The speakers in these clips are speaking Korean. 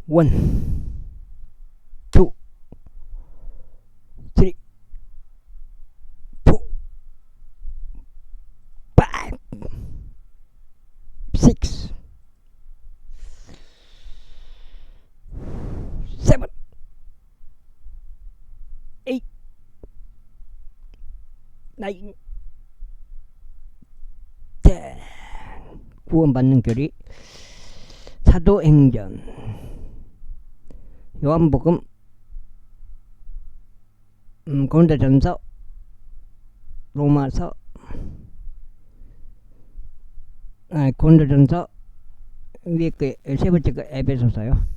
원, 투, 쓰리, 포, 파이브, 식스, 세븐, 에잇, 나인, 텐. 구원받는 교리 사도행전 요한복음 고린도전서 로마서 고린도전서 위에 그 세 번째 그 에베소서요.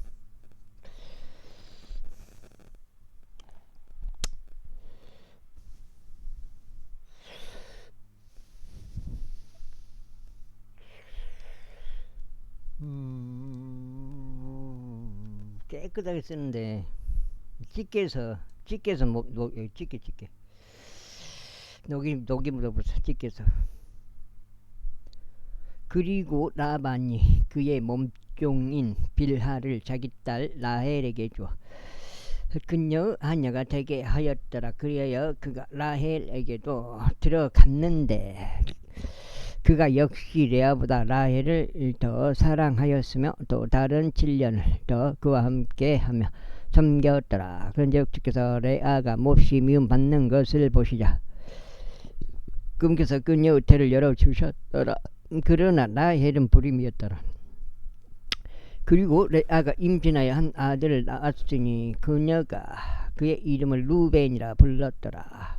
깨끗하게 쓰는데 찢게서 찢게 녹이 묻어버렸어. 찢게서. 그리고 라반이 그의 몸종인 빌하를 자기 딸 라헬에게 주어 그녀 하녀가 되게 하였더라. 그리하여 그가 라헬에게도 들어갔는데 그가 역시 레아보다 라헬을 더 사랑하였으며 또 다른 7년을 더 그와 함께 하며 섬겼더라. 그런즉 주께서 레아가 몹시 미움받는 것을 보시자 꿈께서 그녀의 태를 열어주셨더라. 그러나 라헬은 불임이었더라. 그리고 레아가 임신하여 한 아들을 낳았으니 그녀가 그의 이름을 루벤이라 불렀더라.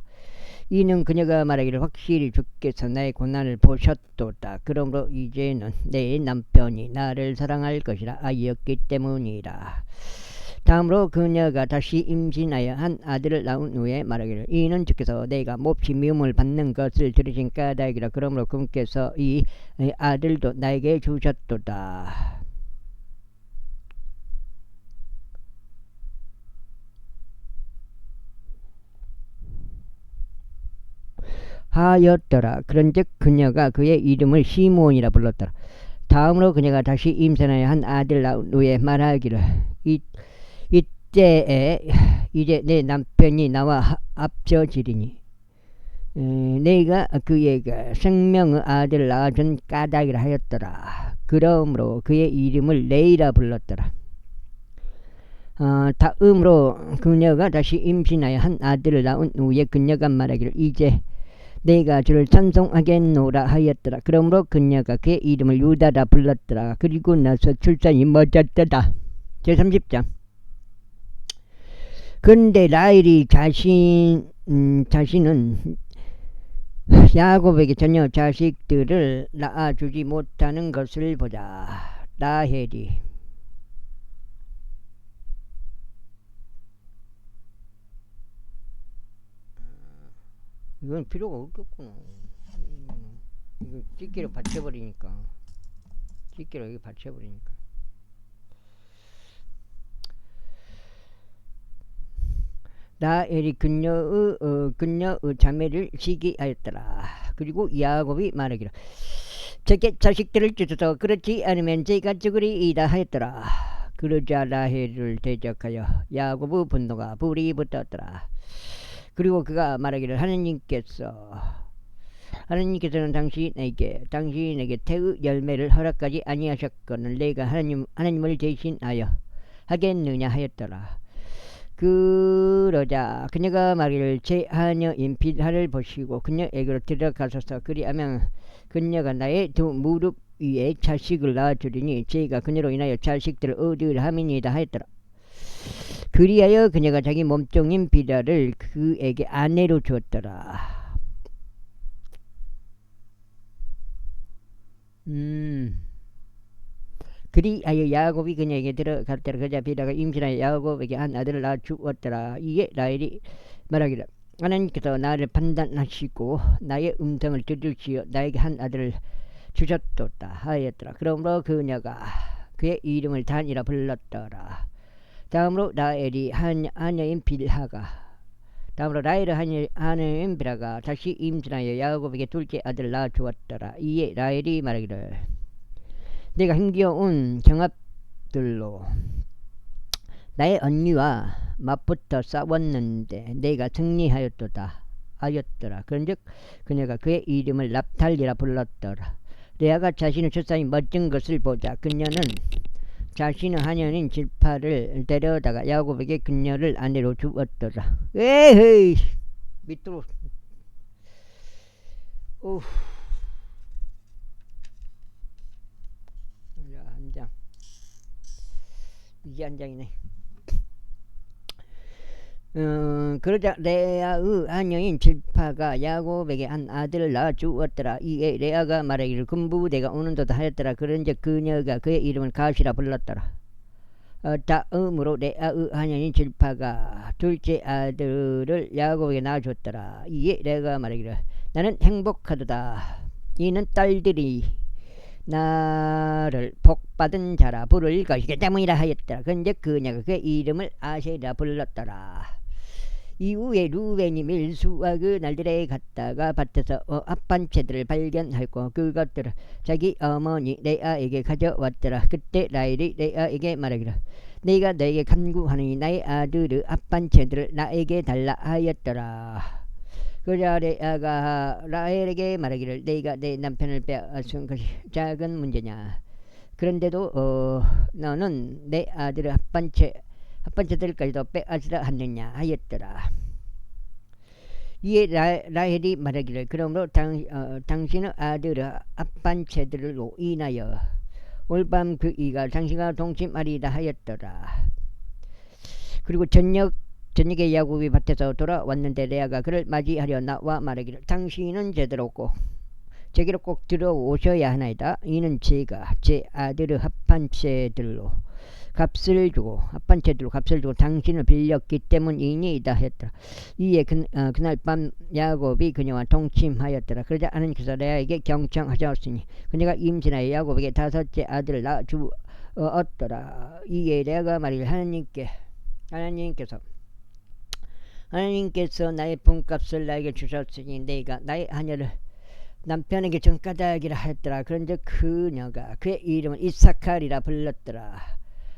이는 그녀가 말하기를 확실히 주께서 나의 고난을 보셨도다. 그러므로 이제는 내 남편이 나를 사랑할 것이라 하였기 때문이라. 다음으로 그녀가 다시 임신하여 한 아들을 낳은 후에 말하기를 이는 주께서 내가 몹시 미움을 받는 것을 들으신 까닭이라. 그러므로 그분께서 이 아들도 나에게 주셨도다. 하였더라. 그런즉 그녀가 그의 이름을 시므온이라 불렀더라. 다음으로 그녀가 다시 임신하여 한 아들 낳은 후에 말하기를 이때에 이제 내 남편이 나와 합쳐지리니 내가 그에게 생명의 아들을 낳아준 까닭이라 하였더라. 그러므로 그의 이름을 레이라 불렀더라. 다음으로 그녀가 다시 임신하여 한 아들을 낳은 후에 그녀가 말하기를 이제 내가 주를 찬송하겠노라 하였더라. 그러므로 그녀가 그의 이름을 유다라 불렀더라. 그리고 나서 출산이 멎었더라. 제30장. 근데 라헬이 자신은 야곱에게 전혀 자식들을 낳아주지 못하는 것을 보자. 라헬이 이건 필요가 없겠구나. 이거 찢기로 받쳐버리니까. 찢기로 여기 받쳐버리니까. 라헬이 그녀의 자매를 시기하였더라. 그리고 야곱이 말하기를 제게 자식들을 주소서 그렇지 않으면 제가 죽으리이다 하였더라. 그러자 라헬을 대적하여 야곱의 분노가 불이 붙었더라. 그리고 그가 말하기를 하나님께서는 당신에게 태의 열매를 허락하지 아니하셨거늘 내가 하나님을 대신하여 하겠느냐 하였더라. 그러자 그녀가 말하기를 제 하녀인 빌하를 보시고 그녀에게로 들어가소서. 그리하면 그녀가 나의 두 무릎 위에 자식을 낳아주리니 제가 그녀로 인하여 자식들을 얻으려 함이니이다 하였더라. 그리하여 그녀가 자기 몸종인 빌하를 그에게 아내로 주었더라. 그리하여 야곱이 그녀에게 들어갔더라. 그자 빌하가 임신하여 야곱에게 한 아들을 낳아 주었더라. 이에 라헬이 말하기를 하나님께서 나를 판단하시고 나의 음성을 들으시어 나에게 한 아들을 주셨도다 하였더라. 그러므로 그녀가 그의 이름을 단이라 불렀더라. 다음으로 라헬이 하녀인 빌하가 다시 임신하여 야곱에게 둘째 아들을 낳아 주었더라. 이에 라헬이 말하기를 내가 힘겨운 경합들로 나의 언니와 맞붙어 싸웠는데 내가 승리하였도다 하였더라. 그런즉 그녀가 그의 이름을 납탈리라 불렀더라. 레아가 자신의 출산이 멋진 것을 보자 그녀는 자신의 하녀인 질파를 데려다가 야곱에게 그녀를 아내로 주었더라. 에헤이 밑으로 오. 한 장. 이게 한 장이네. 그러자 레아의 하녀인 질파가 야곱에게 한 아들을 낳아 주었더라. 이에 레아가 말하기를 금부대가 오는도다 하였더라. 그런즉 그녀가 그의 이름을 가시라 불렀더라. 다음으로 레아의 하녀인 질파가 둘째 아들을 야곱에게 낳아줬더라. 이에 레아가 말하기를 나는 행복하도다. 이는 딸들이 나를 복받은 자라 부를 것이기 때문이라 하였더라. 그런즉 그녀가 그의 이름을 아셀이라 불렀더라. 이후에 루벤이 밀수와 그 날들에 갔다가 밭에서 합반채들을 발견하고 그것들을 자기 어머니 레아에게 가져왔더라. 그때 라헬이 레아에게 말하기를 내가 너에게 간구하느니 나의 아들의 합반채들을 나에게 달라 하였더라. 그러자 레아가 라헬에게 말하기를 내가 내 남편을 빼앗은 것이 작은 문제냐. 그런데도 너는 내 아들의 합반채들까지도 빼앗으라 하느냐 하였더라. 이에 라헬이 말하기를 그러므로 당신의 아들의 합반채들로 인하여 올밤 그 이가 당신과 동침하리라 하였더라. 그리고 저녁에 야곱이 밭에서 돌아왔는데 레아가 그를 맞이하려 나와 말하기를 당신은 제게로 꼭 들어오셔야 하나이다. 이는 제가 제 아들의 합반채들로 값을 주고 당신을 빌렸기 때문이니이다 했더라. 이에 그날 밤 야곱이 그녀와 동침하였더라. 그러자 하나님께서 레아에게 경청하셨으니 그녀가 임신하여 야곱에게 다섯째 아들을 낳아 주었더라. 이에 레아가 말하기를 하나님께서 나의 품값을 나에게 주셨으니 내가 나의 하녀를 남편에게 전가당하기라 하였더라. 그런즉 그녀가 그의 이름을 이사칼이라 불렀더라.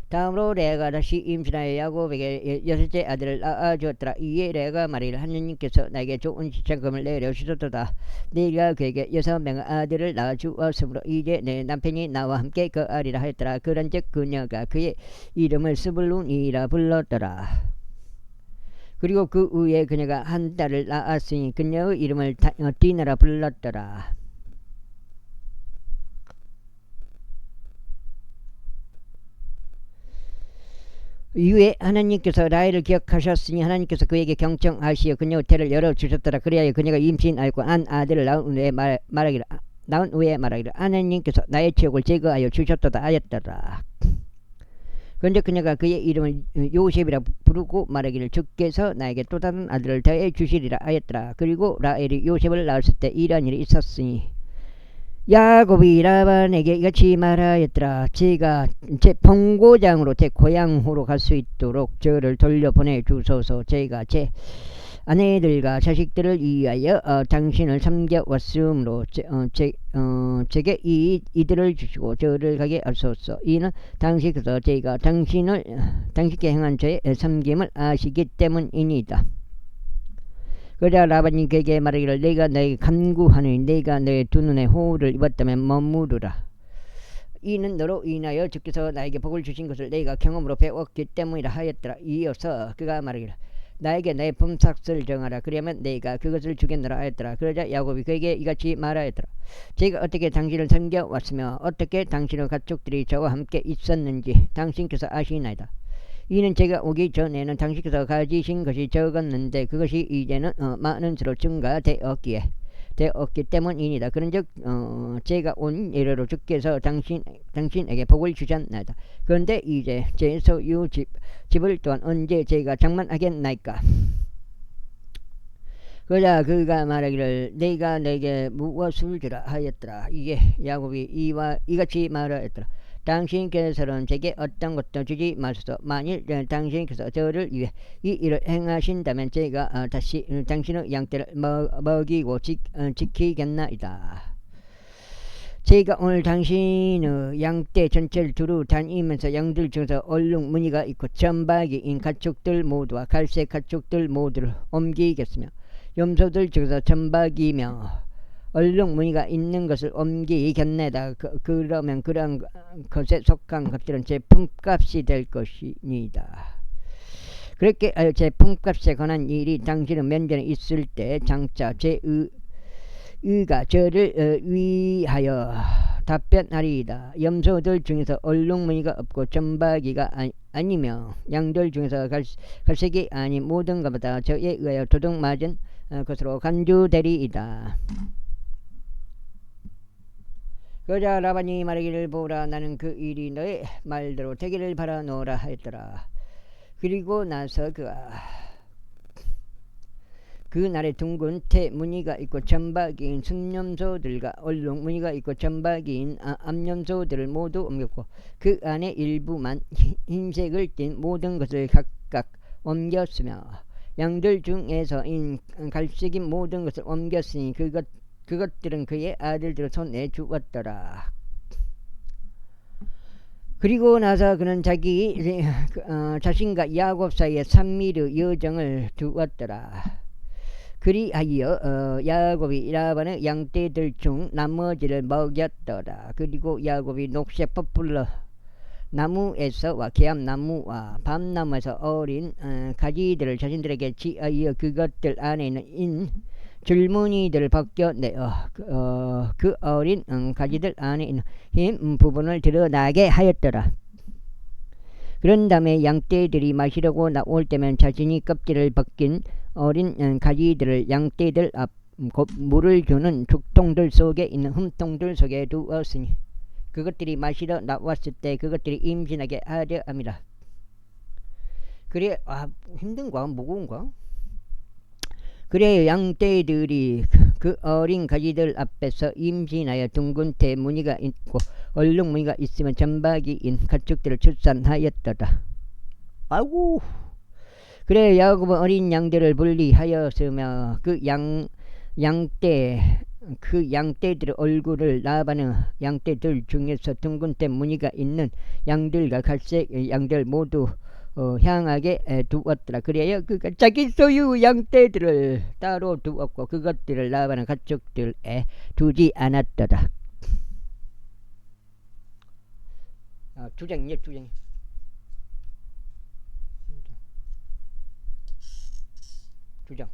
다음으로 레아가 다시 임신하여 야곱에게 여섯째 아들을 낳아주었더라. 이에 레아가 말하기를 하나님께서 나에게 좋은 지참금을 내려주셨도다. 내가 그에게 6명의 아들을 낳아주었으므로 이제 내 남편이 나와 함께 거하리라 하였더라. 그런즉 그녀가 그의 이름을 스불룬이라 불렀더라. 그리고 그 후에 그녀가 한 딸을 낳았으니 그녀의 이름을 디나라 불렀더라. 이후에 하나님께서 라헬을 기억하셨으니 하나님께서 그에게 경청하시어 그녀의 태를 열어주셨더라. 그리하여 그녀가 임신하였고 한 아들을 낳은 후에 말하기를 하나님께서 나의 지옥을 제거하여 주셨도다 하였더라. 그런데 그녀가 그의 이름을 요셉이라 부르고 말하기를 주께서 나에게 또 다른 아들을 더해 주시리라 하였더라. 그리고 라헬이 요셉을 낳았을 때 이러한 일이 있었으니 야곱이 라반에게 이같이 말하였더라. 제가 제 본고장으로 제 고향으로 갈 수 있도록 저를 돌려보내 주소서. 제가 제 아내들과 자식들을 위하여 당신을 섬겨왔으므로 제게 이들을 주시고 저를 가게 하소서. 이는 당신께서 제가 당신께 행한 저의 섬김을 아시기 때문이니이다. 그러자 라반이 그에게 말하기를 내가 너에게 간구하노니 내가 너의 두 눈에 호우를 입었다면 머무르라. 이는 너로 인하여 주께서 나에게 복을 주신 것을 내가 경험으로 배웠기 때문이라 하였더라. 이어서 그가 말하기를 나에게 내 품삯을 정하라. 그러면 내가 그것을 주겠노라 하였더라. 그러자 야곱이 그에게 이같이 말하였더라. 제가 어떻게 당신을 섬겨왔으며 어떻게 당신의 가족들이 저와 함께 있었는지 당신께서 아시나이다. 이는 제가 오기 전에는 당신께서 가지신 것이 적었는데 그것이 이제는 많은 수로 증가되었기 때문이니다. 그런즉 제가 온 이래로 주께서 당신에게 복을 주셨나이다. 그런데 이제 제 소유 집을 또한 언제 제가 장만하겠나이까. 그러자 그가 말하기를 내가 내게 무엇을 주라 하였더라. 이에 야곱이 이같이 말하였더라. 당신께서는 제게 어떤 것도 주지 마소서. 만일 당신께서 저를 위해 이 일을 행하신다면 제가 다시 당신의 양떼를 먹이고 지키겠나이다. 제가 오늘 당신의 양떼 전체를 두루 다니면서 양들 중에서 얼룩 무늬가 있고 점박이인 가축들 모두와 갈색 가축들 모두를 옮기겠으며 염소들 중에서 점박이며 얼룩 무늬가 있는 것을 옮기겠네다. 그러면 그러한 것에 속한 것들은 제품값이 될 것이니다. 그렇게 제품값에 관한 일이 당신의 면전에 있을 때 장차 의가 저를 위하여 답변하리이다. 염소들 중에서 얼룩무늬가 없고 점박이가 아니며 양들 중에서 갈색이 아닌 모든 것보다 저에 의하여 도둑 맞은 것으로 간주되리이다. 그러자 라반이 말하기를 보라 나는 그 일이 너의 말대로 되기를 바라노라 하였더라. 그리고 나서 그 날에 둥근 태 무늬가 있고 점박이인 순염소들과 얼룩 무늬가 있고 점박이인 암염소들을 모두 옮겼고 그 안에 일부만 흰색을 띤 모든 것을 각각 옮겼으며 양들 중에서인 갈색인 모든 것을 옮겼으니 그것들은 그의 아들들을 손에 주었더라. 그리고 나서 그는 자신과 야곱 사이에 산미르 여정을 두었더라. 그리하여 야곱이 라반의 양떼들 중 나머지를 먹였더라. 그리고 야곱이 녹색 포플러 나무에서와 계암나무와 밤나무에서 어린 가지들을 자신들에게 지하여 그것들 안에 있는 줄무늬들을 벗겨내어 그 어린 가지들 안에 있는 흰 부분을 드러나게 하였더라. 그런 다음에 양떼들이 마시려고 나올 때면 자신이 껍질을 벗긴 어린 가지들을 양떼들 앞 물을 주는 죽통들 속에 있는 흠통들 속에 두었으니 그것들이 마시러 나왔을 때 그것들이 임신하게 하려 함이라. 그래 힘든가 무거운가? 그래 양떼들이 그 어린 가지들 앞에서 임신하여 둥근 태 무늬가 있고 얼룩 무늬가 있으면 점박이인 가축들을 출산하였더라. 아이고. 그래 야곱은 어린 양들을 분리하였으며 그 양떼들의 얼굴을 라반의 양떼들 중에서 둥근 태 무늬가 있는 양들과 갈색 양들 모두 향하게 두었더라. 그래야 그가 자기 소유 양떼들을 따로 두었고 그것들을 라반의 가축들에 두지 않았더라. 두장.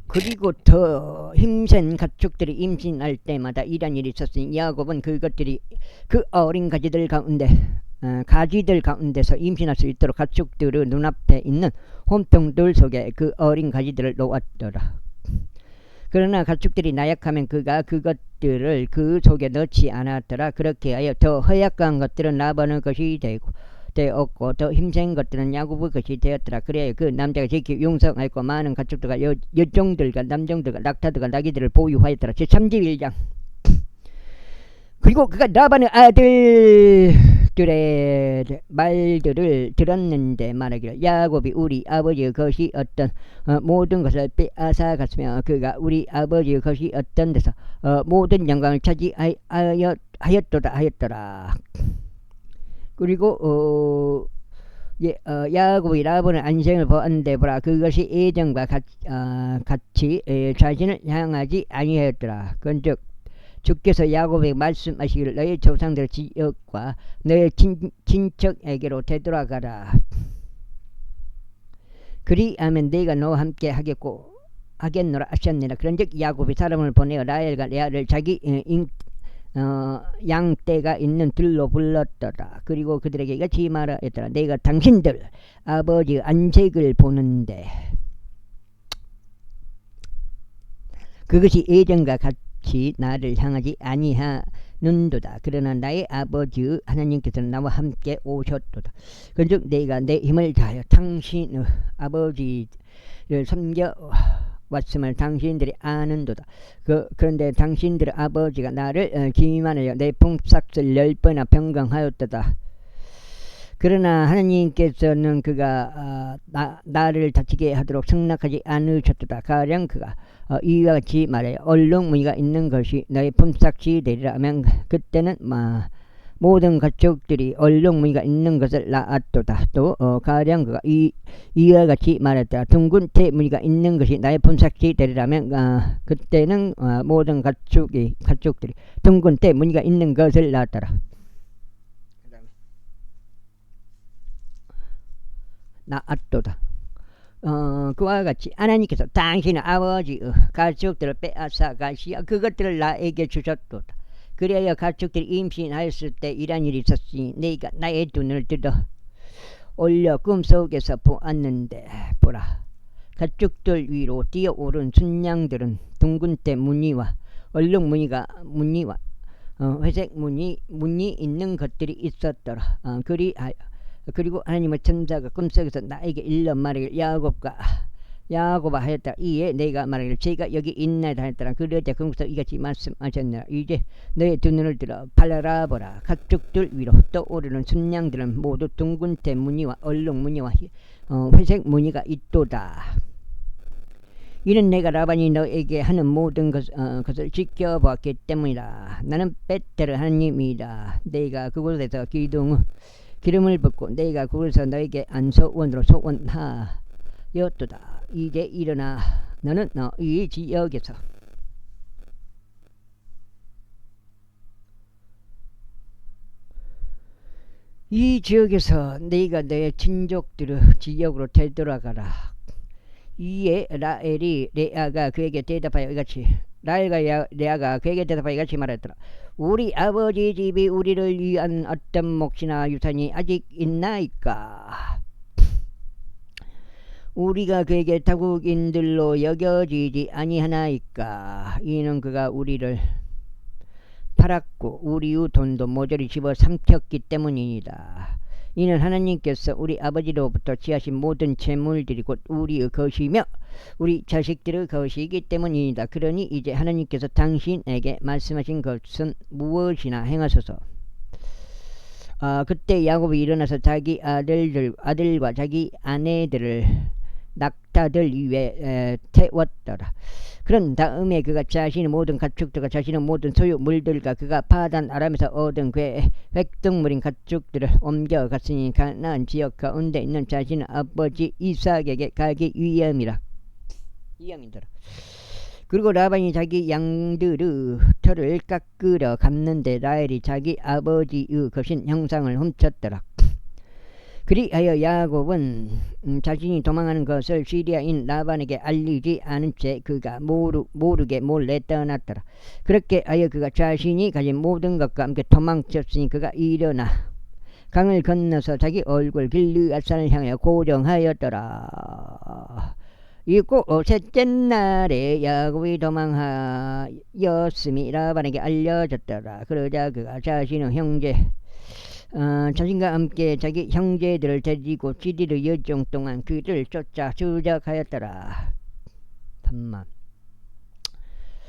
그리고 더 힘센 가축들이 임신할 때마다 이런 일이 있었으니 야곱은 그것들이 그 어린 가지들 가운데서 임신할 수 있도록 가축들의 눈앞에 있는 홈통들 속에 그 어린 가지들을 놓았더라. 그러나 가축들이 나약하면 그가 그것들을 그 속에 넣지 않았더라. 그렇게 하여 더 허약한 것들은 라반의 것이 되었고 더 힘센 것들은 야곱의 것이 되었더라. 그래야 그 남자가 지키 용성하였고 많은 가축들과 여종들과 남종들과 낙타들과 나귀들을 보유하였더라. 제31장. 그리고 그가 라반의 아들들의 말들을 들었는데 말하기를 야곱이 우리 아버지의 것이 어떤 모든 것을 빼앗아갔으며 그가 우리 아버지의 것이 어떤 데서 모든 영광을 차지하였도다 하였더라. 그리고 야곱이 라반의 안생을 보았는데 보라 그것이 예전과 같이 자신을 향하지 아니하였더라. 그런즉 주께서 야곱에게 말씀하시기를 너의 조상들의 지역과 너의 친척에게로 되돌아가라. 그리하면 내가 너와 함께 하겠노라 하셨느니라. 그런즉 야곱이 사람을 보내어 라헬과 레아를 자기 양떼가 있는 들로 불렀더라. 그리고 그들에게 이같이 말하였더라. 내가 당신들 아버지의 안색을 보는데 그것이 예전과 같이 나를 향하지 아니하는도다. 그러나 나의 아버지 하나님께서는 나와 함께 오셨도다. 그런즉 내가 내 힘을 다하여 당신의 아버지를 섬겨 왔음을 당신들이 아는도다. 그런데 당신들의 아버지가 나를 기만하여 내 품삯을 10배나 변경하였도다. 그러나 하나님께서는 그가 나를 다치게 하도록 승낙하지 않으셨도다. 가령 그가 이와 같이 말해요. 얼룩무늬가 있는 것이 너의 품삯이 되리라 하면 그때는 모든 가축들이 얼룩무늬가 있는 것을 낳았도다. 또 가령 그가 이와 같이 말했다. 둥근 태 무늬가 있는 것이 나의 품삯이 되리라면 그때는 모든 가축들이 둥근 태 무늬가 있는 것을 낳았더라. 낳았도다. 그와 같이 하나님께서 당신의 아버지의 가축들을 빼앗아 가시어 그것들을 나에게 주셨도다. 그래야 가축들이 임신하였을 때 이란 일이 있었으니 내가 나의 두 눈을 들어 올려 꿈속에서 보았는데 보라, 가축들 위로 뛰어오른 순양들은 둥근 때 무늬와 얼룩무늬와 회색 무늬 있는 것들이 있었더라. 그리고 하나님의 천사가 꿈속에서 나에게 일러 말하기를 야곱아 하였다. 이에 내가 말하기를 제가 여기 있나이다 하였더라. 그러자 그곳에서 이같이 말씀하셨느라. 이제 너의 두 눈을 들어 바라보라. 가축들 위로 떠오르는 순양들은 모두 둥근 태 무늬와 얼룩 무늬와 회색 무늬가 있도다. 이는 내가 라반이 너에게 하는 모든 것을 지켜보았기 때문이다. 나는 베텔 하나님이다. 내가 그곳에서 기름을 붓고 내가 그곳에서 너에게 안소원으로 소원하였도다. 이제 일어나 너는 이 지역에서 네가 너의 친족들의 지역으로 되돌아가라. 이에 레아가 그에게 대답하여 이같이 말했더라. 우리 아버지 집이 우리를 위한 어떤 몫이나 유산이 아직 있나이까? 우리가 그에게 타국인들로 여겨지지 아니하나이까? 이는 그가 우리를 팔았고 우리의 돈도 모조리 집어 삼켰기 때문이니이다. 이는 하나님께서 우리 아버지로부터 취하신 모든 재물들이 곧 우리의 것이며 우리 자식들의 것이기 때문이다. 그러니 이제 하나님께서 당신에게 말씀하신 것은 무엇이나 행하소서. 그때 야곱이 일어나서 자기 아들과 자기 아내들을 낙타들 위에 태웠더라. 그런 다음에 그가 자신의 모든 가축들과 자신의 모든 소유 물들과 그가 파단 아람에서 얻은 그의 획득물인 가축들을 옮겨갔으니 가나안 지역 가운데 있는 자신의 아버지 이삭에게 가기 위함이더라. 그리고 라반이 자기 양들의 털을 깎으러 갔는데 라헬이 자기 아버지의 것인 형상을 훔쳤더라. 그리하여 야곱은 자신이 도망하는 것을 시리아인 라반에게 알리지 않은 채 그가 모르게 몰래 떠났더라. 그렇게 하여 그가 자신이 가진 모든 것과 함께 도망쳤으니 그가 일어나 강을 건너서 자기 얼굴 길르앗산을 향하여 고정하였더라. 이고 셋째 날에 야곱이 도망하였음이 라반에게 알려졌더라. 그러자 그가 자신의 자신과 함께 자기 형제들을 데리고 지리의 여정 동안 그들을 쫓아 추적하였더라.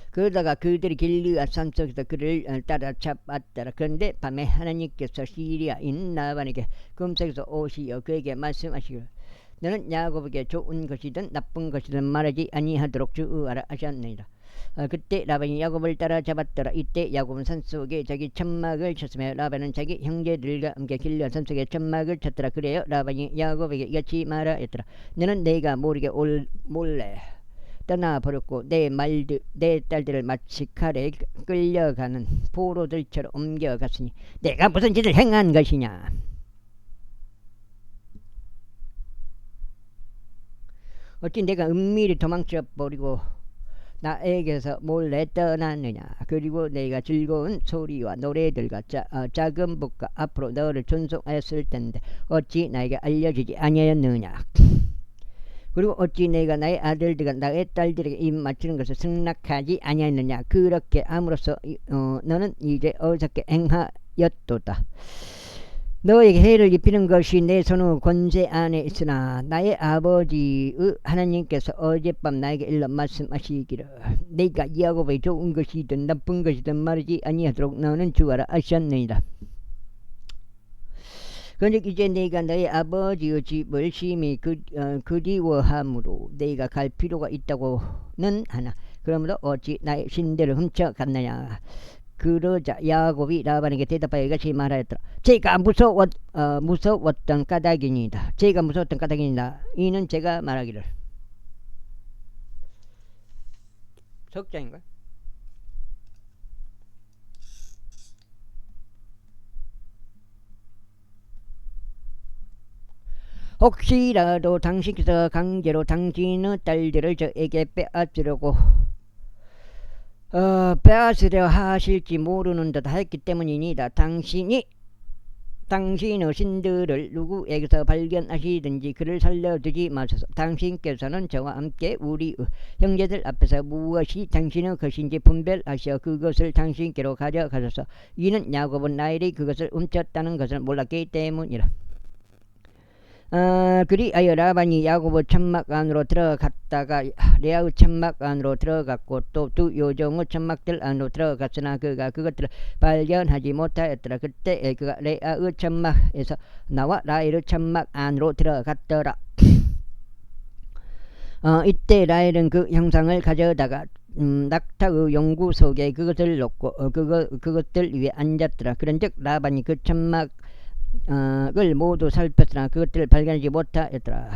그러다가 그들이 길르앗 산 속에서 그를 따라잡았더라. 그런데 밤에 하나님께서 시리아인 라반에게 꿈속에서 오시어 그에게 말씀하시기를 너는 야곱에게 좋은 것이든 나쁜 것이든 말하지 아니하도록 주의하라 하셨느니라. 그때 라반이 야곱을 따라잡았더라. 이때 야곱은 산속에 자기 천막을 쳤으며 라반은 자기 형제들과 함께 길르앗 산속에 천막을 쳤더라. 그래요 라반이 야곱에게 이같이 말하였더라. 너는 내가 모르게 몰래 떠나버렸고 내 딸들을 마치 칼에 끌려가는 포로들처럼 옮겨갔으니 내가 무슨 짓을 행한 것이냐? 어찌 내가 은밀히 도망쳐버리고 나에게서 몰래 떠났느냐? 그리고 내가 즐거운 소리와 노래들과 작은 북과 앞으로 너를 존속하였을 텐데 어찌 나에게 알려지지 아니하였느냐? 그리고 어찌 내가 나의 아들들과 나의 딸들에게 입 맞추는 것을 승낙하지 아니하였느냐? 그렇게 함으로써 너는 이제 어리석게 행하였도다. 너에게 해를 입히는 것이 내 손의 권세 안에 있으나 나의 아버지의 하나님께서 어젯밤 나에게 일러 말씀하시기를 내가 야곱의 좋은 것이든 나쁜 것이든 말하지 아니하도록 너는 주하라 하셨느니라. 그런즉 이제 내가 너의 아버지의 집을 심히 그리워함으로 내가 갈 필요가 있다고는 하나 그러므로 어찌 나의 신들을 훔쳐갔느냐. 그러자 야곱이 라반에게 대답하여 이같이 말하였더라. 제가 무서웠던 까닭이니이다. 제가 무서웠던 까닭이니이다. 이는 제가 말하기를 석장인가? 혹시라도 당신께서 강제로 당신의 딸들을 저에게 빼앗으려 하실지 모르는 듯 했기 때문이니다. 당신의 신들을 누구에게서 발견하시든지 그를 살려두지 마소서. 당신께서는 저와 함께 우리 형제들 앞에서 무엇이 당신의 것인지 분별하시어 그것을 당신께로 가져가소서. 이는 야곱은 라헬이 그것을 훔쳤다는 것을 몰랐기 때문이라. 그리하여 라반이 야곱의 천막 안으로 들어갔다가 레아의 천막 안으로 들어갔고 또 두 요종의 천막들 안으로 들어갔으나 그가 그것들을 발견하지 못하였더라. 그때 그가 레아의 천막에서 나와 라헬의 천막 안으로 들어갔더라. 이때 라헬은 그 형상을 가져다가 낙타의 용구 속에 그것을 놓고 그것들 위에 앉았더라. 그런즉 라반이 그 천막 을 모두 살폈으나 그것들을 발견하지 못하였더라.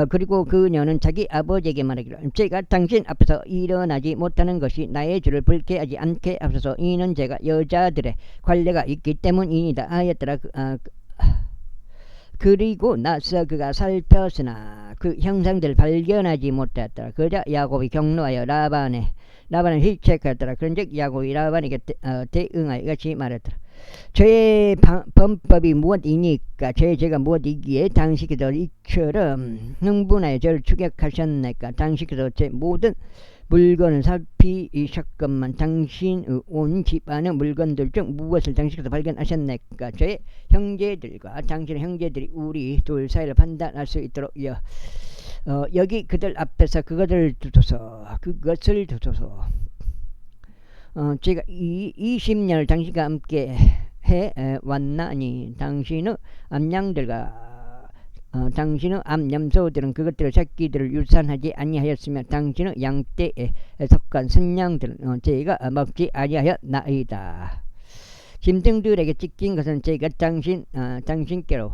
그리고 그녀는 자기 아버지에게 말하기를 제가 당신 앞에서 일어나지 못하는 것이 나의 주를 불쾌하지 않게 하소서. 이는 제가 여자들의 관례가 있기 때문이니다 하였더라. 그리고 나서 그가 살폈으나 그 형상들을 발견하지 못하였더라. 그러자 야곱이 경노하여 라반을 힐책하였더라. 그런즉 야곱이 라반에게 대응하여 이같이 말했더라. 저의 범법이 무엇이니까 저의 죄가 무엇이기에 당신께서 이처럼 흥분하여 저를 추격하셨나이까. 당신께서 제 모든 물건을 살피셨건만 당신의 온 집안의 물건들 중 무엇을 당신께서 발견하셨나이까. 저의 형제들과 당신의 형제들이 우리 둘 사이를 판단할 수 있도록 여기 그들 앞에서 그것을 두소서. 제가 20년을 당신과 함께 해왔나니 당신의 암양들과 당신의 암염소들은 그것들의 새끼들을 유산하지 아니하였으며 당신의 양떼에 속한 순양들은 제가 먹지 아니하였나이다. 짐승들에게 찢긴 것은 제가 당신께로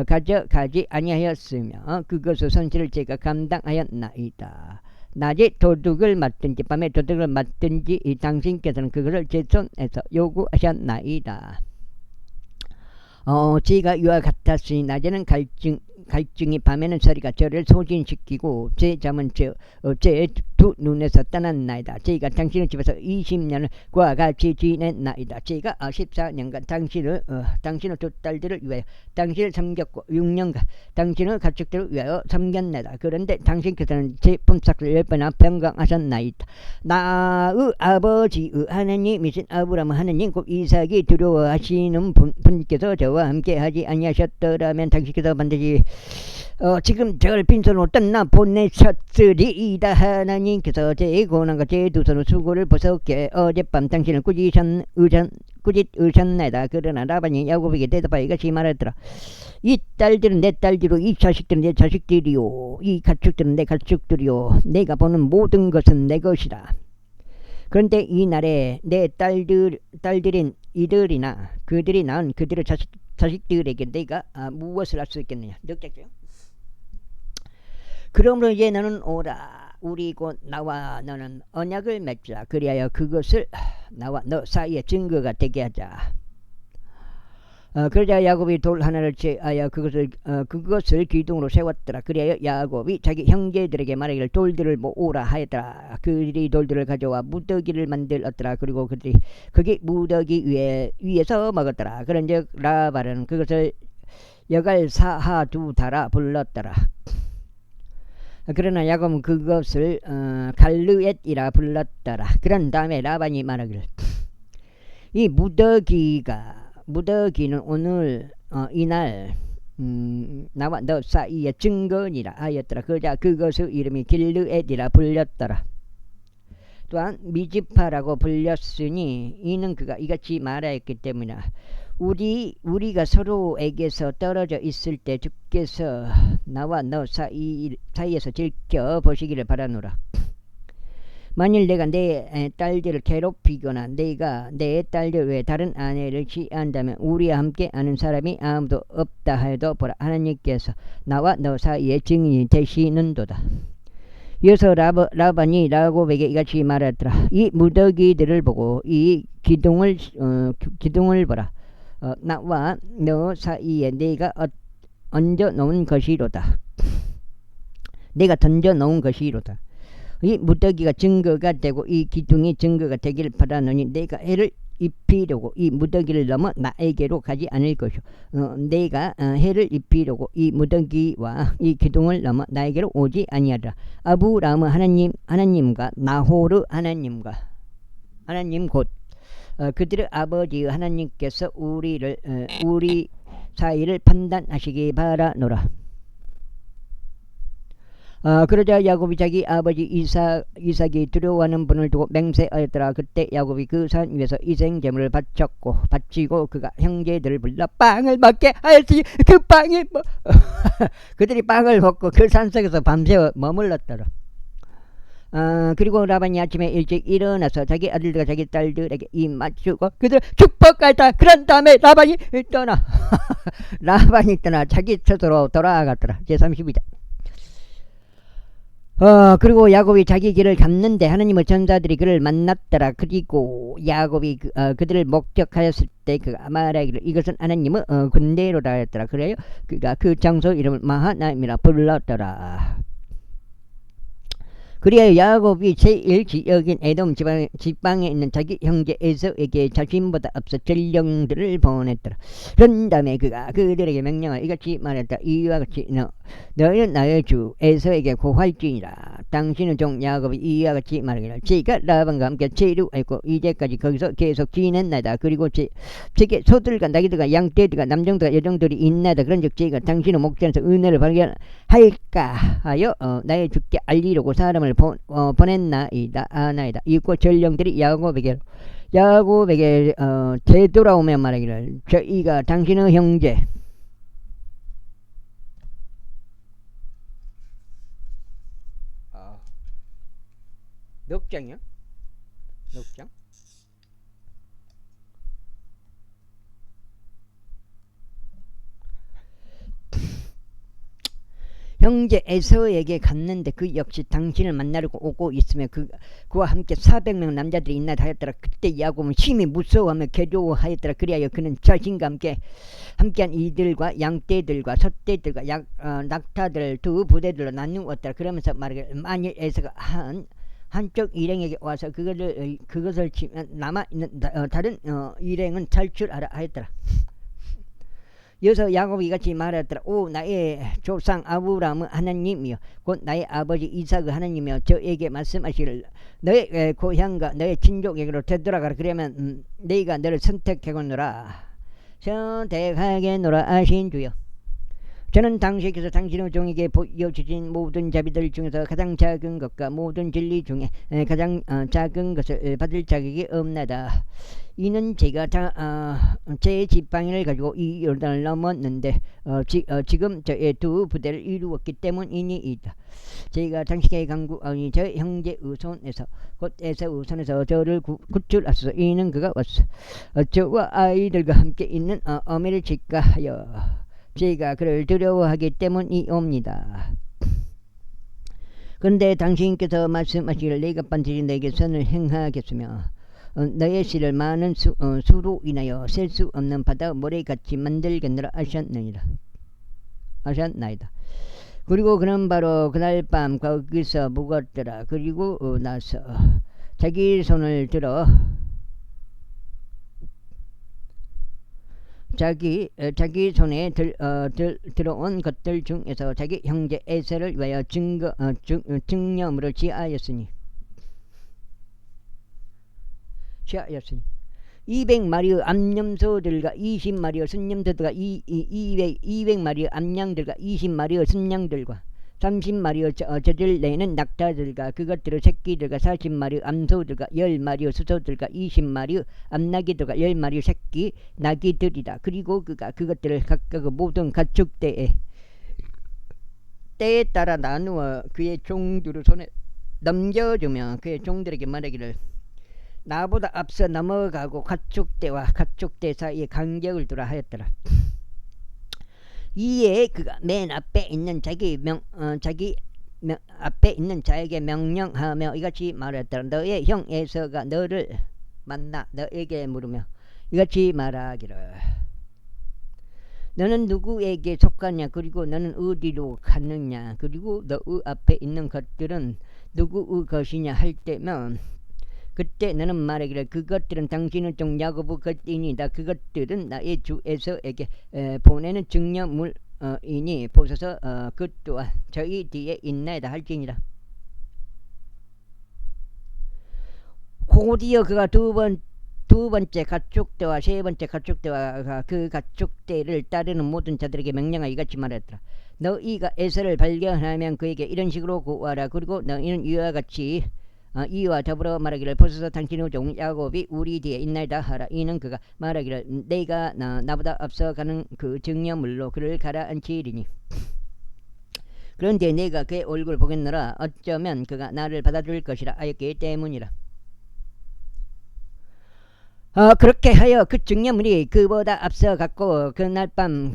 가져가지 아니하였으며 그것의 손실을 제가 감당하였나이다. 낮에 도둑을 맞든지 밤에 도둑을 맞든지 당신께서는 그것을 제 손에서 요구하셨나이다. 제가 이와 같았으니 낮에는 갈증이 밤에는 서리가 저를 소진시키고 제 잠은 제 두 눈에서 떠났나이다. 제가 당신의 집에서 20년을 그와 같이 지냈나이다. 제가 14년간 당신의 두 딸들을 위하여 당신을 섬겼고 6년간 당신의 가축들을 위하여 섬겼나이다. 그런데 당신께서는 제 품삯을 10배나 평강하셨나이다. 나의 아버지의 하나님이신 아브라함 하나님 곧 이삭이 두려워하시는 분께서 저와 함께 하지 아니하셨더라면 당신께서 반드시 지금 저를 빈손으로 떠나 보내셨으리이다. 하나님께서 제 고난과 제 두 손의 수고를 보셨기에 어젯밤 당신을 꾸짖으셨나이다. 그러나 라반이 야곱에게 대답하여 이같이 말하더라. 이 딸들은 내 딸들이요 이 자식들은 내 자식들이요 이 가축들은 내 가축들이요 내가 보는 모든 것은 내 것이다. 그런데 이 날에 내 딸들인 이들이나 그들이 낳은 그들의 자식들에게 내가 무엇을 할 수 있겠느냐. 늑작죠. 그러므로 이제 너는 오라. 우리 곧 나와 너는 언약을 맺자. 그리하여 그것을 나와 너 사이에 증거가 되게 하자. 그러자 야곱이 돌 하나를 제하여 그것을 기둥으로 세웠더라. 그리하여 야곱이 자기 형제들에게 말하기를 돌들을 모으라 하였더라. 그들이 돌들을 가져와 무더기를 만들었더라. 그리고 그들이 거기 무더기 위에서 먹었더라. 그런즉 라반은 그것을 여갈사하두다라 불렀더라. 그러나 야곱은 그것을 갈르엣이라 불렀더라. 그런 다음에 라반이 말하기를 이 무더기는 오늘 이날 나와 너 사이의 증거니라 하였더라. 그러자 그것의 이름이 길르엣이라 불렸더라. 또한 미즈파라고 불렸으니 이는 그가 이같이 말하였기 때문이라. 우리가 서로에게서 떨어져 있을 때 주께서 나와 너 사이에서 지켜 보시기를 바라노라. 만일 내가 내 딸들을 괴롭히거나 내가 내 딸들 외에 다른 아내를 취한다면 우리와 함께 아는 사람이 아무도 없다 해도 보라, 하나님께서 나와 너 사이에 증인이 되시는도다. 이어서 라반이 야곱에게 이같이 말하더라. 이 무더기들을 보고 이 기둥을 보라. 나와 너 사이에 내가 얹어 놓은 것이로다. 내가 던져 놓은 것이로다. 이 무더기가 증거가 되고 이 기둥이 증거가 되기를 바라노니 내가 해를 입히려고 이 무더기를 넘어 나에게로 가지 않을 것이요. 내가 해를 입히려고 이 무더기와 이 기둥을 넘어 나에게로 오지 아니하리라. 아브라함은 하나님과 나호르 하나님 곧 그들의 아버지 하나님께서 우리 사이를 판단하시기 바라노라. 그러자 야곱이 자기 아버지 이삭이 두려워하는 분을 두고 맹세하였더라. 그때 야곱이 그 산 위에서 희생제물을 바치고 그가 형제들을 불러 빵을 먹게 하였으니 그 빵이 뭐 그들이 빵을 먹고 그 산속에서 밤새 머물렀더라. 그리고 라반이 아침에 일찍 일어나서 자기 아들들과 자기 딸들에게 입 맞추고 그들 축복하였다. 그런 다음에 라반이 떠나 자기 처소로 돌아갔더라. 제32장. 그리고 야곱이 자기 길을 갔는데 하나님의 전사들이 그를 만났더라. 그리고 야곱이 그들을 목격하였을 때 그가 말하기를 이것은 하나님의 군대로다 했더라. 그래요 그가 그 장소 이름을 마하나임이라 불렀더라. 그리하여 야곱이 제일 지역인 에돔 지방에 있는 자기 형제 에서에게 자신보다 앞서 전령들을 보냈더라. 그런 다음에 그가 그들에게 명령하여 이같이 말했다. 이와 같이 너희는 나의 주 에서에게 고할지니라. 당신은 종 야곱이 이와 같이 말하기를 제가 라반과 함께 체류하였고 이제까지 거기서 계속 지냈나이다. 그리고 제게 소들과 나귀들과 양떼들과 남정들과 여정들이 있나이다. 그런즉 제가 당신의 목전에서 은혜를 발견할까 하여 나의 주께 알리려고 사람을 보냈나이다. 이윽고 전령들이 야곱에게 되돌아오며 말하기를 저희가 당신의 형제 몇 장이요? 몇 장? 형제 에서에게 갔는데 그 역시 당신을 만나려고 오고 있으며 그와 함께 400명 남자들이 있나 하였더라. 그때 야곱은 심히 무서워하며 괴로워하였더라. 그리하여 그는 자신과 함께한 이들과 양떼들과 숫떼들과 낙타들 두 부대들로 나누었더라. 그러면서 말하기를 만일 에서가 한쪽 일행에게 와서 그것을 치면 남아있는 다른 일행은 탈출하라 하였더라. 이어서 야곱이 이같이 말하였더라. 오 나의 조상 아브라함의 하나님이여 곧 나의 아버지 이삭의 하나님이여 저에게 말씀하시기를 너의 고향과 너의 친족에게로 되돌아가라. 그러면 내가 너를 선택하겠노라 하신 주여. 저는 당시에서 당신의 종에게 보여주신 모든 자비들 중에서 가장 작은 것과 모든 진리 중에 가장 작은 것을 받을 자격이 없나이다. 이는 제가 제 지팡이를 가지고 이 요단을 넘었는데 지금 저의 두 부대를 이루었기 때문이니이다. 제가 당신에게 강구하니 저 형제 의손에서 곧 에서 의손에서 저를 구출하소서. 이는 그가 왔어 저와 아이들과 함께 있는 어미를 직가하여 제가 그를 두려워하기 때문이옵니다. 그런데 당신께서 말씀하시기를 내가 반드시 내게 선을 행하겠으며 너의 씨를 많은 수로 인하여 셀 수 없는 바다 모래같이 만들겠노라 하셨나이다. 그리고 그는 바로 그날 밤 거기서 묵었더라. 그리고 나서 자기 손을 들어 자기 손에 들어온 것들 중에서 자기 형제 에서를 위하여 증념으로 취하였으니 200마리의 암염소들과 20마리의 순염소들과 200마리의 암양들과 20마리의 순양들과 30마리의 저들 내는 낙타들과 그것들의 새끼들과 40마리의 암소들과 10마리의 수소들과 20마리의 암나귀들과 10마리의 새끼 나귀들이다. 그리고 그것들을 각각 모든 가축대에 때에 따라 나누어 그의 종들의 손에 넘겨주며 그의 종들에게 말하기를 나보다 앞서 넘어가고 가축대와 가축대 사이에 간격을 두라 하였더라. 이에 그가 맨 앞에 있는 자기 앞에 있는 자에게 명령하며 이같이 말했더라. 너의 형 에서가 너를 만나 너에게 물으며 이같이 말하기를 너는 누구에게 속하냐 그리고 너는 어디로 갔느냐 그리고 너의 앞에 있는 것들은 누구의 것이냐 할 때면 그때 너는 말하기를 그것들은 당신의 종 야곱의 것이니이다. 그것들은 나의 주 에서에게 보내는 증여물이니 보소서 그 또한 저희 뒤에 있나이다 할지니라. 곧이어 그가 두 번째 가축대와 세 번째 가축대와 그 가축대를 따르는 모든 자들에게 명령하여 이같이 말했더라. 너희가 에서를 발견하면 그에게 이런 식으로 구하라. 그리고 너희는 이와 같이 이와 더불어 말하기를 보소서 당신의 종 야곱이 우리 뒤에 있나이다 하라. 이는 그가 말하기를 내가 나보다 앞서 가는 그 증여물로 그를 가라앉히리니 그런데 내가 그의 얼굴을 보겠노라. 어쩌면 그가 나를 받아줄 것이라 하였기 때문이라. 그렇게 하여 그 증여물이 그보다 앞서 갔고 그날 밤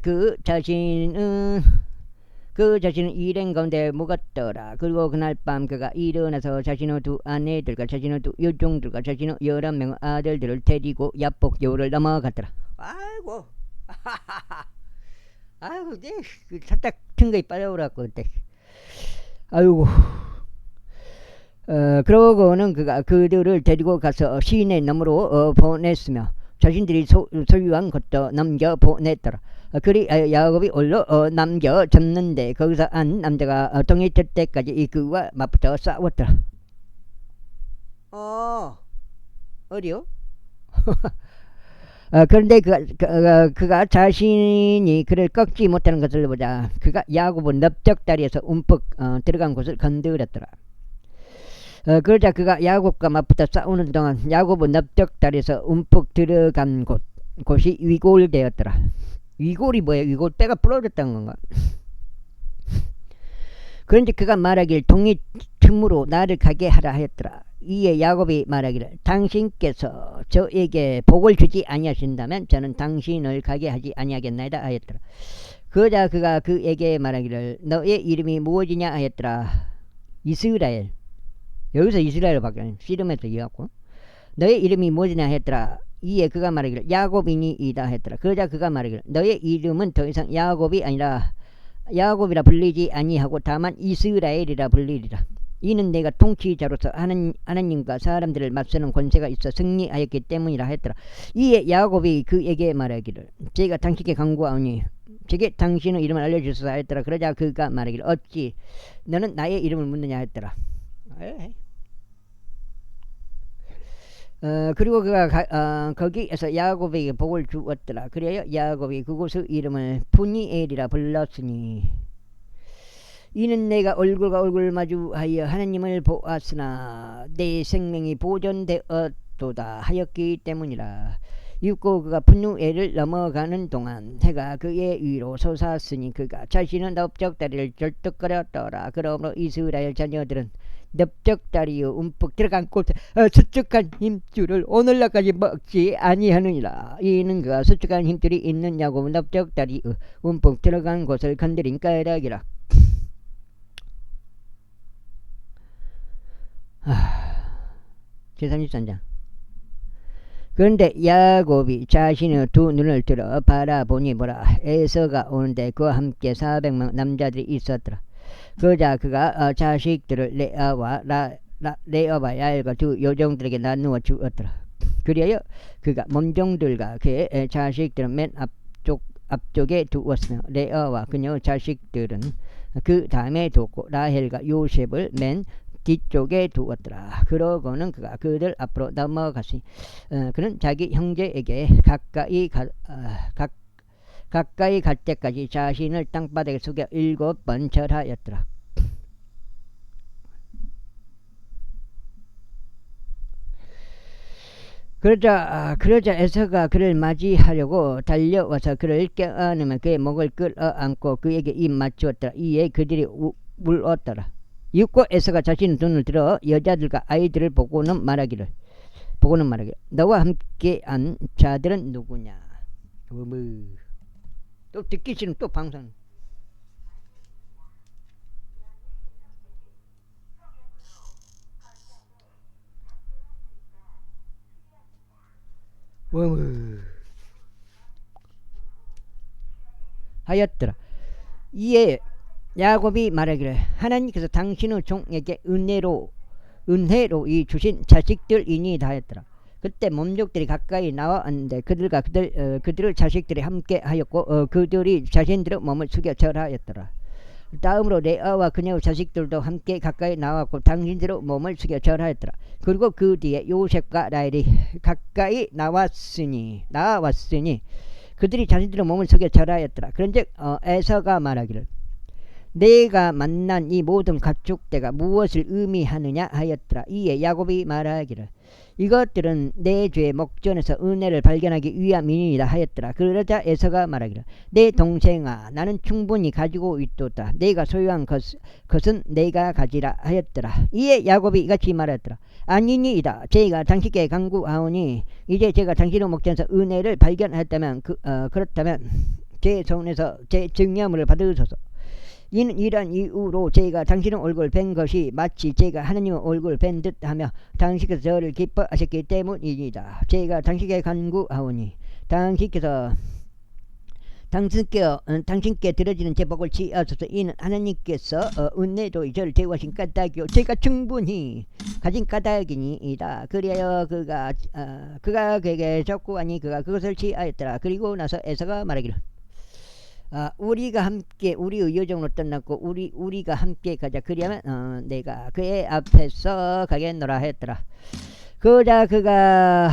그 자신은 일행 가운데 묵었더라. 그리고 그날 밤 그가 일어나서 자신의 두 아내들과 자신의 두 여종들과 자신의 11명의 아들들을 데리고 야복여우를 넘어갔더라. 아이고 아이고 그 살짝 튼거이 빠져오라고 그때. 아이고 그러고는 그가 그들을 데리고 가서 시내 너머로 보냈으며 자신들이 소유한 것도 넘겨 보냈더라. 그리 야곱이 올로 남겨 졌는데 거기서 한 남자가 동이 뜰 때까지 그와 맞붙어 싸웠더라. 어디요? 그런데 그가 자신이 그를 꺾지 못하는 것을 보자 그가 야곱은 넓적다리에서 움푹 들어간 곳을 건드렸더라. 그러자 그가 야곱과 맞붙어 싸우는 동안 야곱은 넓적다리에서 움푹 들어간 곳이 위골되었더라. 위골이 뭐야? 위골 뼈가 부러졌다는 건가? 그런데 그가 말하길 동이 틈으로 나를 가게 하라 하였더라. 이에 야곱이 말하기를 당신께서 저에게 복을 주지 아니하신다면 저는 당신을 가게 하지 아니하겠나이다 하였더라. 그러자 그가 그에게 말하기를 너의 이름이 무엇이냐 하였더라. 이스라엘. 여기서 이스라엘을 바뀌었네. 씨름에서 이어갖고 너의 이름이 무엇이냐 했더라. 이에 그가 말하기를 야곱이니이다 했더라. 그러자 그가 말하기를 너의 이름은 더 이상 야곱이 아니라 야곱이라 불리지 아니하고 다만 이스라엘이라 불리리라. 이는 내가 통치자로서 하나님과 사람들을 맞서는 권세가 있어 승리하였기 때문이라 했더라. 이에 야곱이 그에게 말하기를 제가 당신께 간구하오니 제게 당신의 이름을 알려주소서 했더라. 그러자 그가 말하기를 어찌 너는 나의 이름을 묻느냐 했더라. 그리고 그가 거기에서 야곱에게 복을 주었더라. 그래야 야곱이 그곳의 이름을 푸니엘이라 불렀으니 이는 내가 얼굴과 얼굴 마주하여 하나님을 보았으나 내 생명이 보존되었도다 하였기 때문이라. 이윽고 그가 푸누엘을 넘어가는 동안 해가 그의 위로 솟았으니 그가 자신은 넓적다리를 절뚝거렸더라. 그러므로 이스라엘 자녀들은 넓적다리에 움푹 들어간 곳에 수축한 힘줄을 오늘날까지 먹지 아니하느니라. 이는 그가 수축한 힘줄이 있는 야곱은 넓적다리에 움푹 들어간 곳을 건드린 까닭이라. 제33장. 그런데 야곱이 자신의 두 눈을 들어 바라보니 보라 에서가 오는데 그와 함께 400명 남자들이 있었더라. 그러자 그가 자식들을 레아와 야엘과 두 여종들에게 나누어 주었더라. 그리하여 그가 몸종들과 그의 자식들은 맨 앞쪽에 두었으며 레아와 그녀의 자식들은 그 다음에 두었고 라헬과 요셉을 맨 뒤쪽에 두었더라. 그러고는 그가 그들 앞으로 넘어갔으니 그는 자기 형제에게 가까이 갈 때까지 자신을 땅바닥에 숙여 7번 절하였더라. 그러자 에서가 그를 맞이하려고 달려와서 그를 껴안으면 그의 목을 끌어안고 그에게 입 맞추었더라. 이에 그들이 울었더라. 이윽고 에서가 자신의 눈을 들어 여자들과 아이들을 보고는 말하기를 너와 함께한 자들은 누구냐. 또 듣기 싫으면 또 방송. 하였더라. 이에 야곱이 말하기를 하나님께서 당신의 종에게 은혜로 이 주신 자식들이니이다 하였더라. 그때 몸족들이 가까이 나와왔는데 그들의 자식들이 함께 하였고 그들이 자신들의 몸을 숙여 절하였더라. 다음으로 레아와 그녀의 자식들도 함께 가까이 나왔고 당신들의 몸을 숙여 절하였더라. 그리고 그 뒤에 요셉과 라헬이 가까이 나왔으니 그들이 자신들의 몸을 숙여 절하였더라. 그런즉 에서가 말하기를 내가 만난 이 모든 가축대가 무엇을 의미하느냐 하였더라. 이에 야곱이 말하기를 이것들은 내 주의 목전에서 은혜를 발견하기 위함이니이다 하였더라. 그러자 에서가 말하기를 내 동생아 나는 충분히 가지고 있도다. 내가 소유한 것은 내가 가지라 하였더라. 이에 야곱이 이같이 말하였더라. 아니니이다. 제가 당신께 간구하오니 이제 제가 당신의 목전에서 은혜를 발견하였다면 그렇다면 제 손에서 제 증여물을 받으소서. 이는 이러한 이유로 제가 당신의 얼굴을 뵌 것이 마치 제가 하나님의 얼굴을 뵌 듯하며 당신께서 저를 기뻐하셨기 때문이니다. 제가 당신께 간구하오니 당신께 들어지는 제 복을 지어소서. 이는 하나님께서 은혜로 저를 대우하신 까닭이요 제가 충분히 가진 까닭이니이다. 그리하여 그가 그에게 족구하니 그가 그것을 취하였더라. 그리고 나서 에서가 말하기를 우리가 함께 우리의 여정으로 떠났고 우리가 함께 가자. 그리하면 내가 그의 앞에서 가겠노라 했더라. 그러자 그가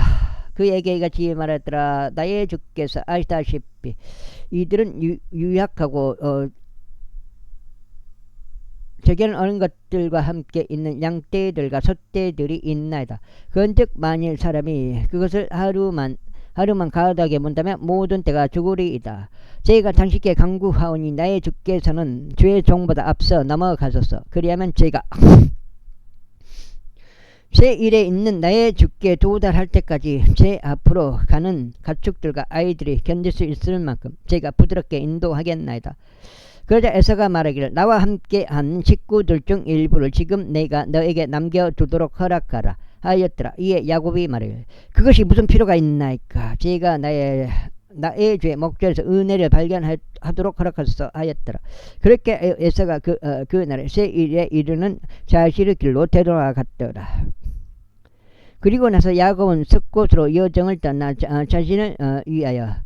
그에게 이같이 말했더라. 나의 주께서 아시다시피 이들은 유약하고 제게는 어린 것들과 함께 있는 양떼들과 소떼들이 있나이다. 그런즉 만일 사람이 그것을 하루만 가득하게 문다면 모든 때가 죽으리이다. 제가 당신께 간구하오니 나의 주께서는 주의 종보다 앞서 넘어가소서. 그리하면 제가 제 일에 있는 나의 주께 도달할 때까지 제 앞으로 가는 가축들과 아이들이 견딜 수 있을 만큼 제가 부드럽게 인도하겠나이다. 그러자 에서가 말하기를 나와 함께 한 식구들 중 일부를 지금 내가 너에게 남겨두도록 허락하라 하였더라. 이에 야곱이 말하기를 그것이 무슨 필요가 있나이까. 제가 나의 주의 목전에서 은혜를 발견하도록 허락하소서 하였더라. 그렇게 에서가 그날에 새 일에 이르는 자신의 길로 되돌아갔더라. 그리고 나서 야곱은 숫곳으로 여정을 떠나 자신을 위하여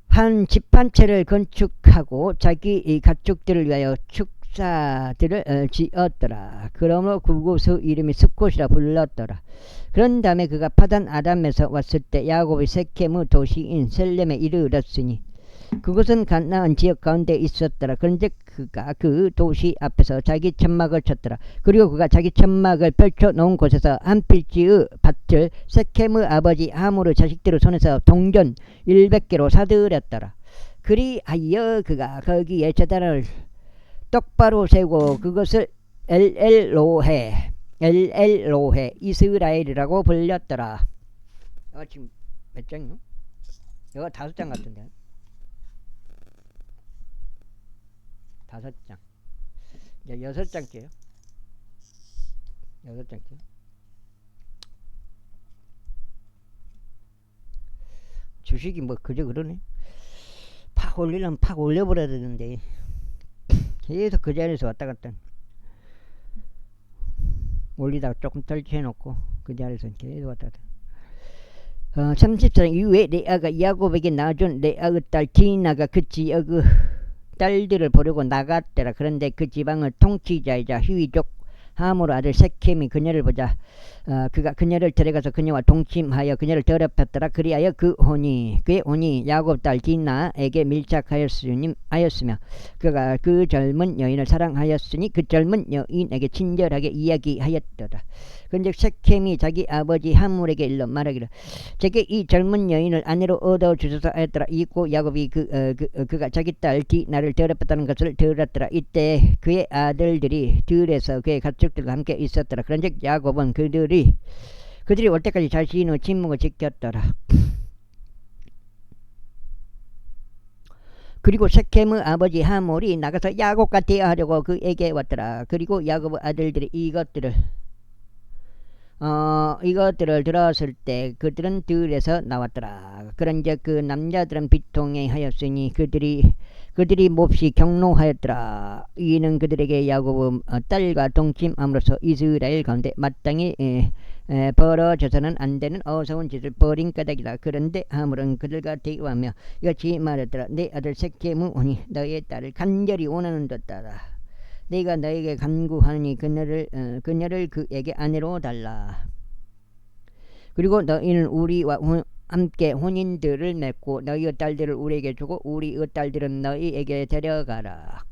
한 집 한 채를 건축하고 자기 가축들을 위하여 축사들을 지었더라. 그러므로 그곳의 이름이 숫곳이라 불렀더라. 그런 다음에 그가 파단 아람에서 왔을 때 야곱이 세켐의 도시인 셀렘에 이르렀으니 그곳은 가나안 지역 가운데 있었더라. 그런데 그가 그 도시 앞에서 자기 천막을 쳤더라. 그리고 그가 자기 천막을 펼쳐놓은 곳에서 한 필지의 밭을 세켐의 아버지 하물의 자식들의 손에서 동전 100개로 사들였더라. 그리하여 그가 거기에 제단을 똑바로 세우고 그것을 엘엘로헤 이스라엘이라고 불렸더라. 지금 몇 장이요? 이거 5장 같은데. 5장. 이제 6장째요. 6장째. 주식이 뭐 그저 그러네. 팍 올리려면 팍 올려버려야 되는데 계속 그 자리에서 왔다 갔다 올리다가 조금 떨쳐놓고 그 자리에서 계속 왔다 갔다. 30장 이후에 레아가 야곱에게 낳아준 레아의 딸 디나가 그 지역의 딸들을 보려고 나갔더라. 그런데 그 지방의 통치자이자 휴이족 하모르 아들 섹켐이 그녀를 보자 그가 그녀를 데려가서 그녀와 동침하여 그녀를 더럽혔더라. 그리하여 그의 혼이 야곱 딸 디나에게 밀착하였으며 그가 그 젊은 여인을 사랑하였으니 그 젊은 여인에게 친절하게 이야기하였더라. 그런즉 섹켐이 자기 아버지 하물에게 일러 말하기를 제게 이 젊은 여인을 아내로 얻어 주소서 하였더라. 이고 야곱이 그가 자기 딸 디나를 더럽혔다는 것을 들었더라. 이때 그의 아들들이 들에서 그의 가축들과 함께 있었더라. 그런즉 야곱은 그들이 올 때까지 자신의 침묵을 지켰더라. 그리고 섹켐의 아버지 하몰이 나가서 야곱과 대화하려고 그에게 왔더라. 그리고 야곱의 아들들이 이것들을 들었을 때 그들은 들에서 나왔더라. 그런즉 그 남자들은 비통해 하였으니 그들이 몹시 경노하였더라. 이는 그들에게 야곱의 딸과 동침함으로써 이스라엘 가운데 마땅히 벌어져서는 안 되는 어서운 짓을 벌인 까닭이다. 그런데 하물은 그들과 대화하며 이같이 말했더라. 내 아들 섹켐의 혼이 너의 딸을 간절히 원하는 듯하다. 내가 너에게 간구하니 그녀를 그에게 아내로 달라. 그리고 너희는 우리와 함께 혼인들을 맺고 너희의 딸들을 우리에게 주고 우리의 딸들은 너희에게 데려가라.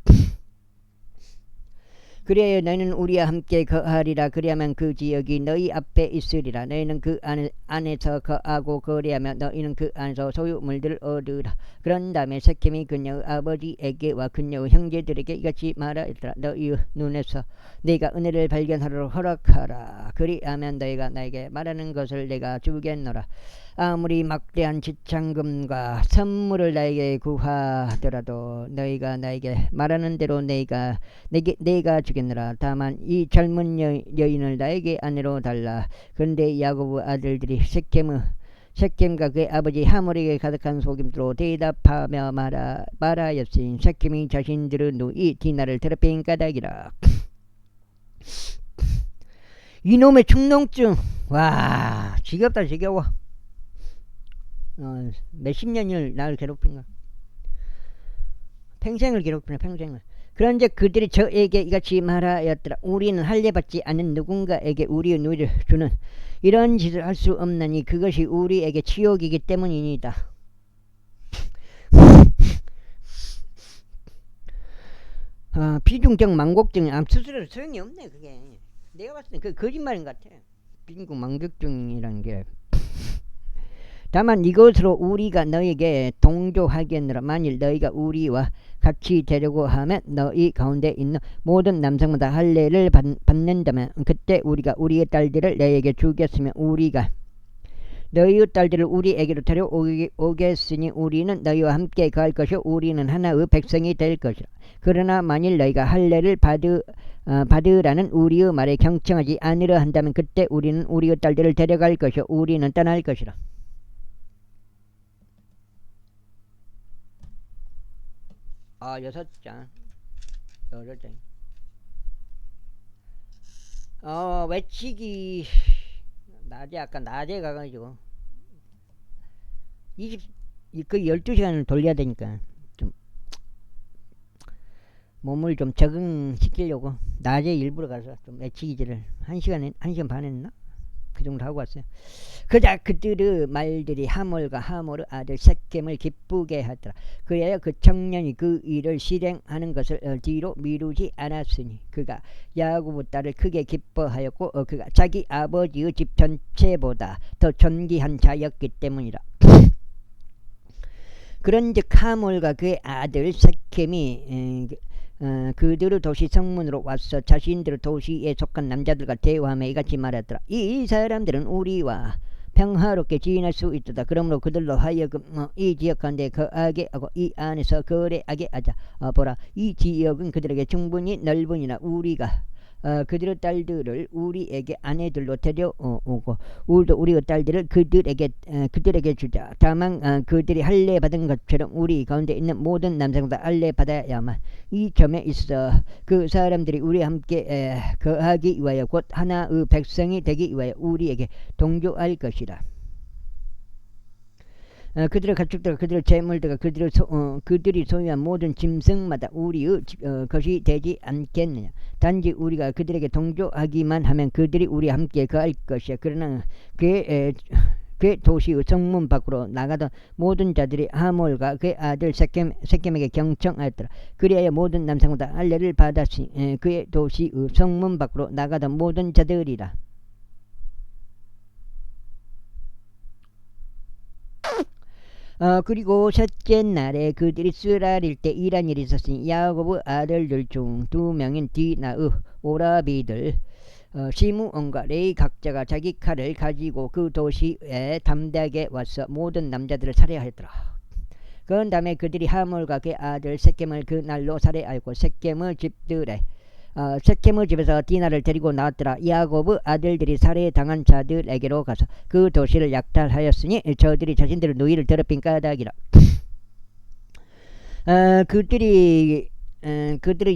그래야 너희는 우리와 함께 거하리라. 그리하면 그 지역이 너희 앞에 있으리라. 너희는 그 안에서 거하고 그리하면 너희는 그 안에서 소유물들을 얻으라. 그런 다음에 섹켐이 그녀의 아버지에게와 그녀의 형제들에게 이같이 말하였더라. 너희의 눈에서 내가 은혜를 발견하도록 허락하라. 그리하면 너희가 나에게 말하는 것을 내가 주겠노라. 아무리 막대한 지창금과 선물을 나에게 구하더라도 너희가 나에게 말하는 대로 내가 주겠노라. 다만 이 젊은 여인을 나에게 아내로 달라. 그런데 야곱의 아들들이 섹켐과 그의 아버지 하몰에게 가득한 속임수로 대답하며 말하였으니 섹켐이 자신들의 누이 디나를 더럽힌 까닭이라. 이놈의 충동증. 와, 지겹다 지겨워. 몇십 년을 나를 괴롭힌가. 평생을 괴롭히네, 평생을. 그런즉 그들이 저에게 이같이 말하였더라. 우리는 할례받지 않은 누군가에게 우리의 누이를 주는 이런 짓을 할 수 없나니 그것이 우리에게 치욕이기 때문이니이다. 비중적 망곡증, 암수술에도 소용이 없네. 그게 내가 봤을 때 그 거짓말인 것 같아. 비중적 망곡증이라는 게. 다만 이것으로 우리가 너에게 동조하겠노라. 만일 너희가 우리와 같이 되려고 하면 너희 가운데 있는 모든 남성마다 할례를 받는다면 그때 우리가 우리의 딸들을 너희에게 주겠으며 우리가 너희의 딸들을 우리에게로 데려오겠으니 우리는 너희와 함께 거할 것이요 우리는 하나의 백성이 될 것이라. 그러나 만일 너희가 할례를 받으라는 우리의 말에 경청하지 않으려 한다면 그때 우리는 우리의 딸들을 데려갈 것이요 우리는 떠날 것이라. 6장. 외치기. 아까 낮에 가가지고 12시간을 돌려야 되니까 좀 몸을 좀 적응시키려고 낮에 일부러 가서 좀 외치기질을 1시간 반 했나? 그 정도 하고 왔어요. 그자 그들의 말들이 하몰과 하몰의 아들 섹켐을 기쁘게 하더라. 그래야 그 청년이 그 일을 실행하는 것을 뒤로 미루지 않았으니 그가 야곱의 딸을 크게 기뻐하였고 그가 자기 아버지의 집 전체보다 더 존귀한 자였기 때문이라. 그런즉 하몰과 그의 아들 섹켐이 그들의 도시 성문으로 와서 자신들의 도시에 속한 남자들과 대화하며 이같이 말하더라. 이 사람들은 우리와 평화롭게 지낼 수 있도다. 그러므로 그들로 하여금 이 지역 가운데 거하게 하고 이 안에서 거래하게 하자. 보라, 이 지역은 그들에게 충분히 넓으니라. 우리가 그들의 딸들을 우리에게 아내들로 데려오고 우리도 우리의 딸들을 그들에게 주자. 다만 그들이 할례 받은 것처럼 우리 가운데 있는 모든 남성들 할례 받아야만 이 점에 있어 그 사람들이 우리와 함께 거하기 위하여 곧 하나의 백성이 되기 위하여 우리에게 동조할 것이라. 그들의 가축들과 그들의 재물들과 그들이 소유한 모든 짐승마다 우리의 것이 되지 않겠느냐. 단지 우리가 그들에게 동조하기만 하면 그들이 우리와 함께 거할 것이야. 그러나 그 도시의 성문 밖으로 나가던 모든 자들이 하몰과 그의 아들 세겜에게 경청하였더라. 그리하여 모든 남성보다 할례를 받았으니 그의 도시의 성문 밖으로 나가던 모든 자들이라. 그리고 셋째 날에 그들이 쓰라릴 때 일한 일이 있었으니 야곱의 아들들 중 2명인 디나의 오라비들 시므온과 레위 각자가 자기 칼을 가지고 그 도시에 담대하게 와서 모든 남자들을 살해하였더라. 그런 다음에 그들이 하몰과 그의 아들 세겜을 그 날로 살해하였고 세겜의 집에서 디나를 데리고 나왔더라. 야곱의 아들들이 살해당한 자들에게로 가서 그 도시를 약탈하였으니 저들이 자신들의 누이를 더럽힌 까닭이라. 그들의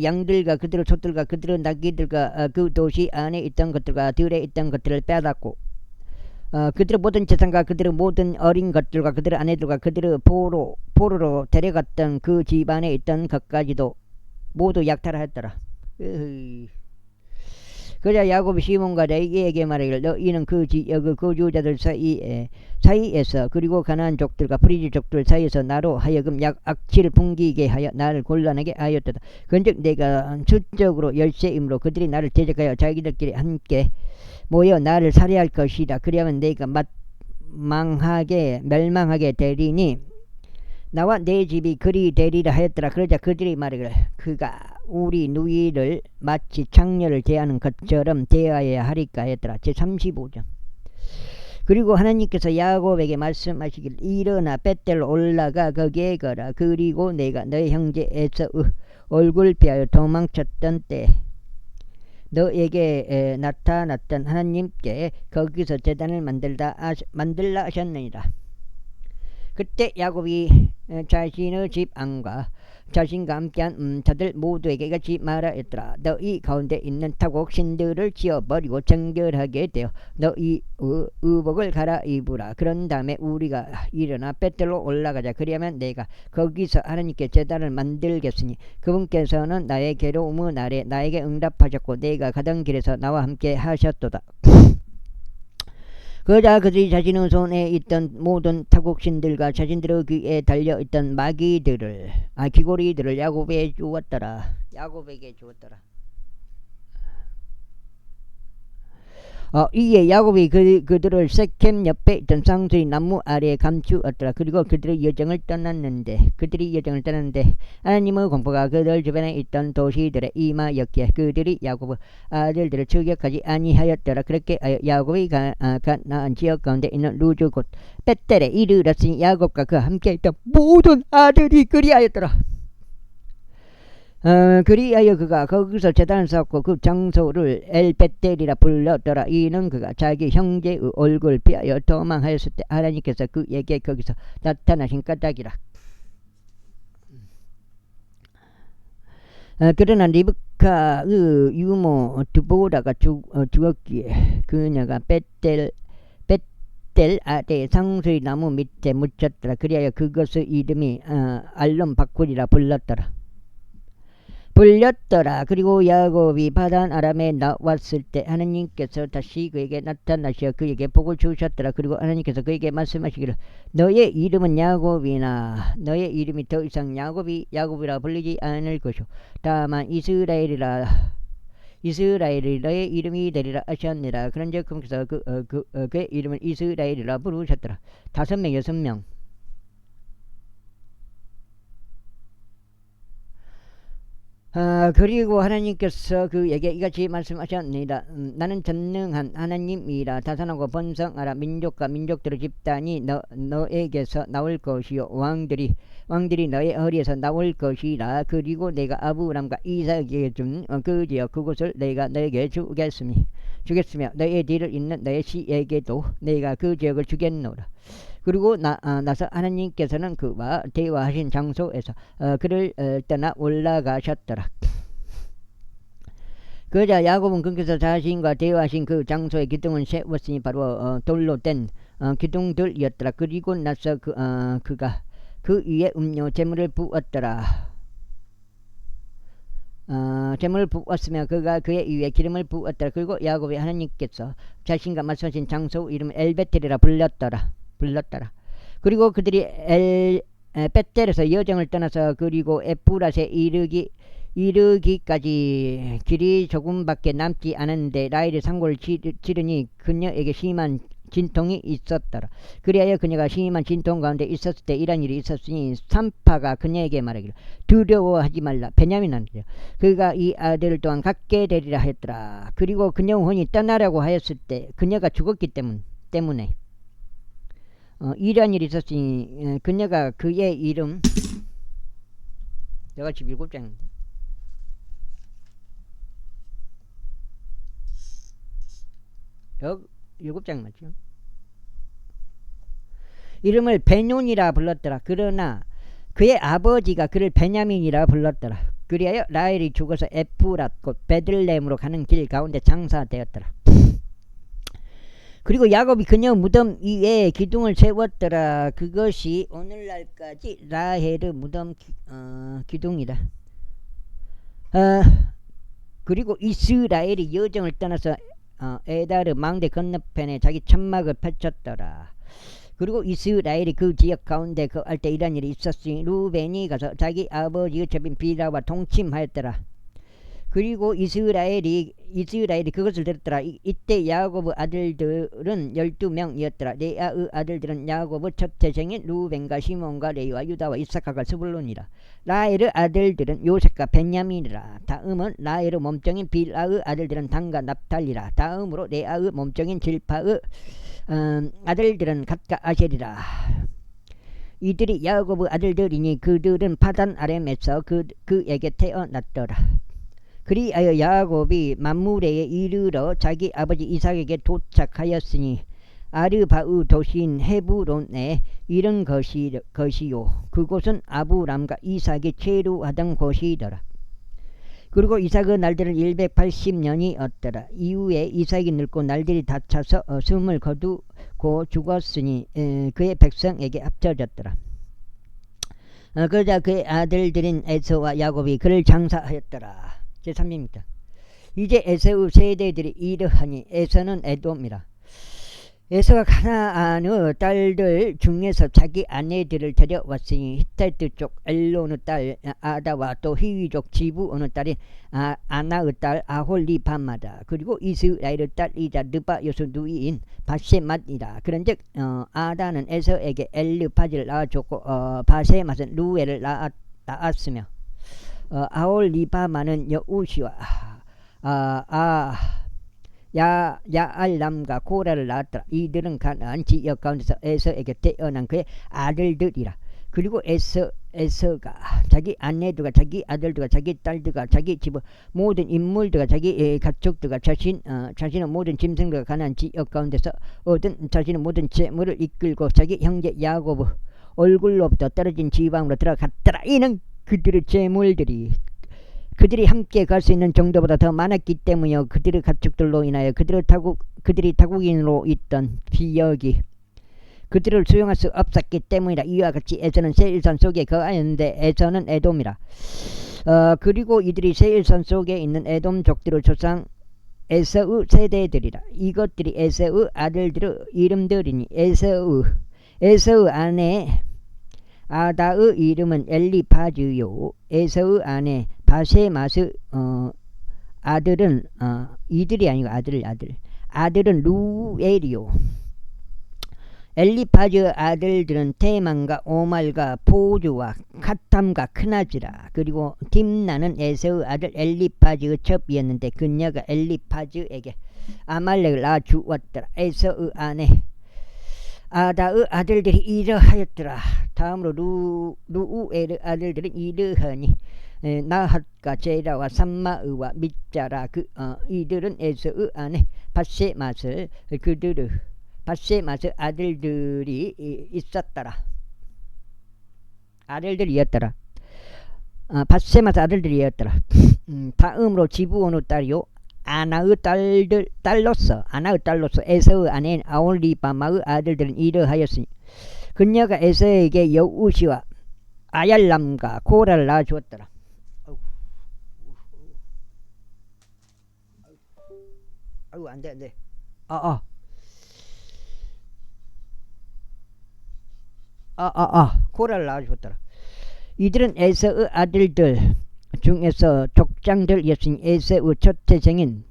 양들과 그들의 소들과 그들의 나귀들과 그 도시 안에 있던 것들과 들에 있던 것들을 빼앗았고 그들의 모든 재산과 그들의 모든 어린 것들과 그들의 아내들과 그들의 포로로 데려갔던 그 집안에 있던 것까지도 모두 약탈하였더라. 그러자 야곱이 시몬과 레위에게 말하기를 너희는 그 지역의 거주자들 사이에서 그리고 가나안 족들과 브리지 족들 사이에서 나로 하여금 악취를 풍기게 하여 나를 곤란하게 하였도다. 그런즉 내가 수적으로 10세이므로 그들이 나를 대적하여 자기들끼리 함께 모여 나를 살해할 것이다. 그리하면 내가 멸망하게 되리니 나와 내 집이 그리 되리라 하였더라. 그러자 그들이 말하기를 그가 우리 누이를 마치 창녀를 대하는 것처럼 대하여야 하리까 했더라. 제35장. 그리고 하나님께서 야곱에게 말씀하시길 일어나 벳델로 올라가 거기에 거라. 그리고 내가 너의 형제 에서의 얼굴 피하여 도망쳤던 때 너에게 나타났던 하나님께 거기서 제단을 만들라 하셨느니라. 그때 야곱이 자신의 집 안과 자신과 함께한 자들 모두에게 이같이 말하였더라. 너희 가운데 있는 타곡신들을 지어버리고 정결하게 되어 너희 의복을 갈아입으라. 그런 다음에 우리가 일어나 벳델로 올라가자. 그리하면 내가 거기서 하나님께 제단을 만들겠으니 그분께서는 나의 괴로움의 날에 나에게 응답하셨고 내가 가던 길에서 나와 함께 하셨도다. 그러자 그들이 자신의 손에 있던 모든 타국신들과 자신들의 귀에 달려있던 귀고리들을 야곱에게 주었더라. 이에 야곱이 그들을 세겜 옆에 있던 쌍수리 나무 아래에 감추었더라. 그리고 그들이 여정을 떠났는데 하나님의 공포가 그들 주변에 있던 도시들에 임하였기에 그들이 야곱의 아들들을 추격하지 아니하였더라. 그렇게 야곱이 가나안 지역 가운데 있는 루즈 곧 벳델에 이르렀으니 야곱과 그와 함께 있던 모든 아들이 그리하였더라. 그리하여 그가 거기서 제단을 쌓고 그 장소를 엘벳델이라 불렀더라. 이는 그가 자기 형제의 얼굴을 피하여 도망하였을 때 하나님께서 그에게 거기서 나타나신 까닭이라. 그러나 리브카의 유모 드보라가 죽었기에 그녀가 벳델 아래 상수리 나무 밑에 묻혔더라. 그리하여 그것의 이름이 알론 바쿨이라 불렸더라. 그리고 야곱이 파단 아람에 나왔을 때 하나님께서 다시 그에게 나타나셔 그에게 복을 주셨더라. 그리고 하나님께서 그에게 말씀하시기를 너의 이름은 야곱이나 너의 이름이 더 이상 야곱이라 불리지 않을 것이요 다만 이스라엘이 너의 이름이 되리라 하셨느니라. 그런즉 그분께서 그의 이름을 이스라엘이라 부르셨더라. 5명 6명. 그리고 하나님께서 그에게 이같이 말씀하셨느니라. 나는 전능한 하나님이라. 다산하고 번성하라. 민족과 민족들의 집단이 너에게서 나올 것이요 왕들이 너의 허리에서 나올 것이라. 그리고 내가 아브람과 이삭에게 준 그 지역 그곳을 내가 너에게 주겠으며 너의 뒤를 잇는 너의 씨에게도 내가 그 지역을 주겠노라. 그리고 나서 하나님께서는 그와 대화하신 장소에서 그를 떠나 올라가셨더라. 그러자 야곱은 그께서 자신과 대화하신 그 장소에 기둥을 세웠으니 바로 돌로 된 기둥들이었더라. 그리고 나서 그가 그 위에 음료 재물을 부었더라. 재물을 부었으며 그가 그의 위에 기름을 부었더라. 그리고 야곱이 하나님께서 자신과 맞서신 장소 이름을 엘베텔이라 불렀더라. 그리고 그들이 벳델에서 여정을 떠나서 그리고 에프랏에 이르기까지 길이 조금밖에 남지 않았는데 라헬이 상고를 치르니 그녀에게 심한 진통이 있었더라. 그리하여 그녀가 심한 진통 가운데 있었을 때 이런 일이 있었으니 산파가 그녀에게 말하기를 두려워하지 말라. 베냐민한테 그가 이 아들을 또한 갖게 되리라 했더라. 그리고 그녀 혼이 떠나려고 하였을 때 그녀가 죽었기 때문에 이런 일이 있었으니 그녀가 그의 이름 내가 지금 7장인데 7장 맞죠? 이름을 베뇽이라 불렀더라. 그러나 그의 아버지가 그를 베냐민이라 불렀더라. 그리하여 라헬이 죽어서 에프랏 곧 베들레헴으로 가는 길 가운데 장사되었더라. 그리고 야곱이 그녀 무덤 위에 기둥을 세웠더라. 그것이 오늘날까지 라헬의 무덤 기둥이다. 그리고 이스라엘이 여정을 떠나서 에다르 망대 건너편에 자기 천막을 펼쳤더라. 그리고 이스라엘이 그 지역 가운데 거할 때 이런 일이 있었으니 루벤이 가서 자기 아버지의 접인 빌하와 동침하였더라. 그리고 이스라엘이 그것을 들었더라. 이때 야곱의 아들들은 12명이었더라. 레아의 아들들은 야곱의 첫 태생인 루벤과 시몬과 레위와 유다와 이사카가 스불론이라. 라헬의 아들들은 요셉과 베냐민이라. 다음은 라헬의 몸종인 빌하의 아들들은 단과 납달리라. 다음으로 레아의 몸종인 질파의 아들들은 갓과 아셀이라. 이들이 야곱의 아들들이니 그들은 파단 아람에서 그에게 태어났더라. 그리하여 야곱이 맘무레에 이르러 자기 아버지 이삭에게 도착하였으니 아르바의 도시인 헤브론에 이른 것이요. 그곳은 아브람과 이삭이 체류하던 곳이더라. 그리고 이삭의 날들은 180년이었더라. 이후에 이삭이 늙고 날들이 다 차서 숨을 거두고 죽었으니 그의 백성에게 합쳐졌더라. 그러자 그의 아들들인 에서와 야곱이 그를 장사하였더라. 제3입니다. 이제 에서의 세대들이 이러하니 에서는 에돔이라. 에서가 가나안의 딸들 중에서 자기 아내들을 데려왔으니 히타이트 쪽 엘론의 딸 아다와 또 히위족 지부온의 딸인 아나의 딸 아홀리바마다. 그리고 이스라엘의 딸이자 느바 여수 누이인 바세맛이다. 그런즉 아다는 에서에게 엘르파지를 낳아줬고 바세맛은 루엘을 낳았으며 아홀리바마는 여우시와 야알람과 고라를 낳았더라. 이들은 가나안 지역 가운데서 에서에게 태어난 그의 아들들이라. 그리고 에서가 자기 아내들과 자기 아들들과 자기 딸들과 자기 집의 모든 인물들과 자기 가족들과 자신의 모든 짐승들과 가나안 지역 가운데서 얻은 자신의 모든 재물을 이끌고 자기 형제 야곱의 얼굴로부터 떨어진 지방으로 들어갔더라. 이는 그들의 재물들이 그들이 함께 갈 수 있는 정도보다 더 많았기 때문이요. 그들의 가축들로 인하여 그들이 타국인으로 있던 비역이 그들을 수용할 수 없었기 때문이라. 이와 같이 에서는 세일산 속에 거하였는데 에서는 에돔이라. 그리고 이들이 세일산 속에 있는 에돔족들의 조상 에서의 세대들이라. 이것들이 에서의 아들들의 이름들이니 에서의 아내 아다의 이름은 엘리파즈요. 에서의 아내 바세마스 아들은 이들이 아니고 아들은 루엘이요. 엘리파즈 아들들은 테만과 오말과 포주와 카탐과 크나즈라. 그리고 딥나는 에서의 아들 엘리파즈의 첩이었는데 그녀가 엘리파즈에게 아말렉을 낳아주었더라. 에서의 아내 아다의 아들들이 이러하였더라. 다음으로 루우엘의 아들들은 이러하니 나핫과 제라와 삼마의와 밑자라. 이들은 에서의 아내 바세맛의 아들들이 있었더라. 아들들이었더라. 바세맛 아들들이었더라. 다음으로 지부온의 딸이요 아나의 딸로서 에서의 아내인 아홀리바마의 아들들은 이러하였으니 그녀가 에서에게 여우시와 아얄람과 고라를 낳아주었더라. 아이고 안돼 고라를 낳아주었더라. 이들은 에서의 아들들 중에서 족장들이었으니 에서의 첫째생인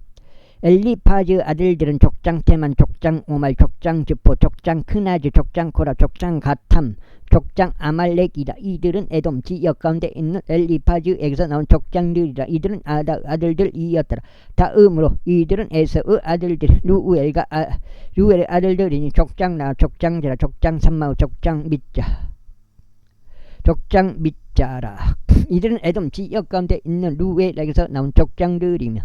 엘리파즈의 아들들은 족장 테만, 족장 오말, 족장 즈포, 족장 크나즈, 족장 코라, 족장 가탐, 족장 아말렉이라. 이들은 에돔 지역 가운데 있는 엘리파즈에게서 나온 족장들이라. 이들은 아들들이었더라. 다음으로 이들은 에서의 아들들 루엘의 아들들이니 족장나, 족장제라, 족장 삼마우, 족장 밑자라. 이들은 에돔 지역 가운데 있는 루엘에게서 나온 족장들이며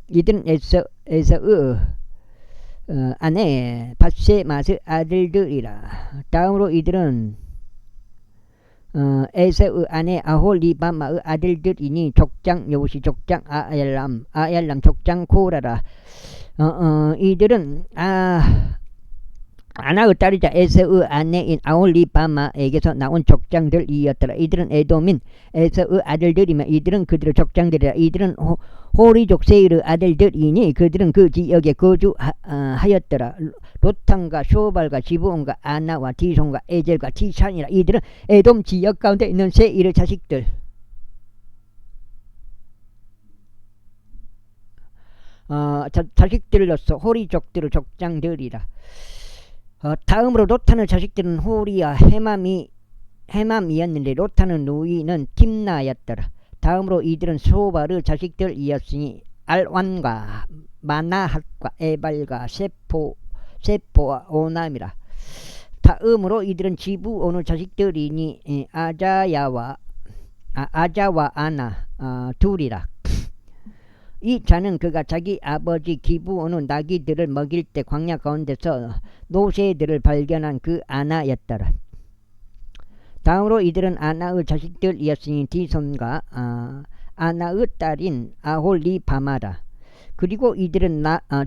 이들은 에서의 아내 밧세맛의 아들들이라. 다음으로 이들은 에서의 아내 아홀리바마의 아들들이니 족장 여우시, 족장 아얄람, 족장 고라라. 이들은 아나의 딸이자 에서의 아내인 아홀리바마에게서 나온 족장들이었더라. 이들은 에돔인 에서의 아들들이며 이들은 그들의 족장들이라. 이들은 호리족 세일의 아들들이니 그들은 그 지역에 거주하였더라. 로탄과 쇼발과 지브온과 아나와 디손과 에젤과 디산이라. 이들은 에돔 지역 가운데 있는 세일의 자식들. 자식들로서 호리족들의 족장들이라. 다음으로 로탄의 자식들은 호리와 헤맘이었는데 로탄의 누이는 팀나였더라. 다음으로 이들은 소발의 자식들이었으니 알완과 마나핫과 에발과 세포와 오남이라. 다음으로 이들은 지브온의 자식들이니 아자와 아나 둘이라. 이 자는 그가 자기 아버지 기브온의 나귀들을 먹일 때 광야 가운데서 노새들을 발견한 그 아나였더라. 다음으로 이들은 아나의 자식들이었으니 디손과 아나의 딸인 아홀리바마라. 그리고 이들은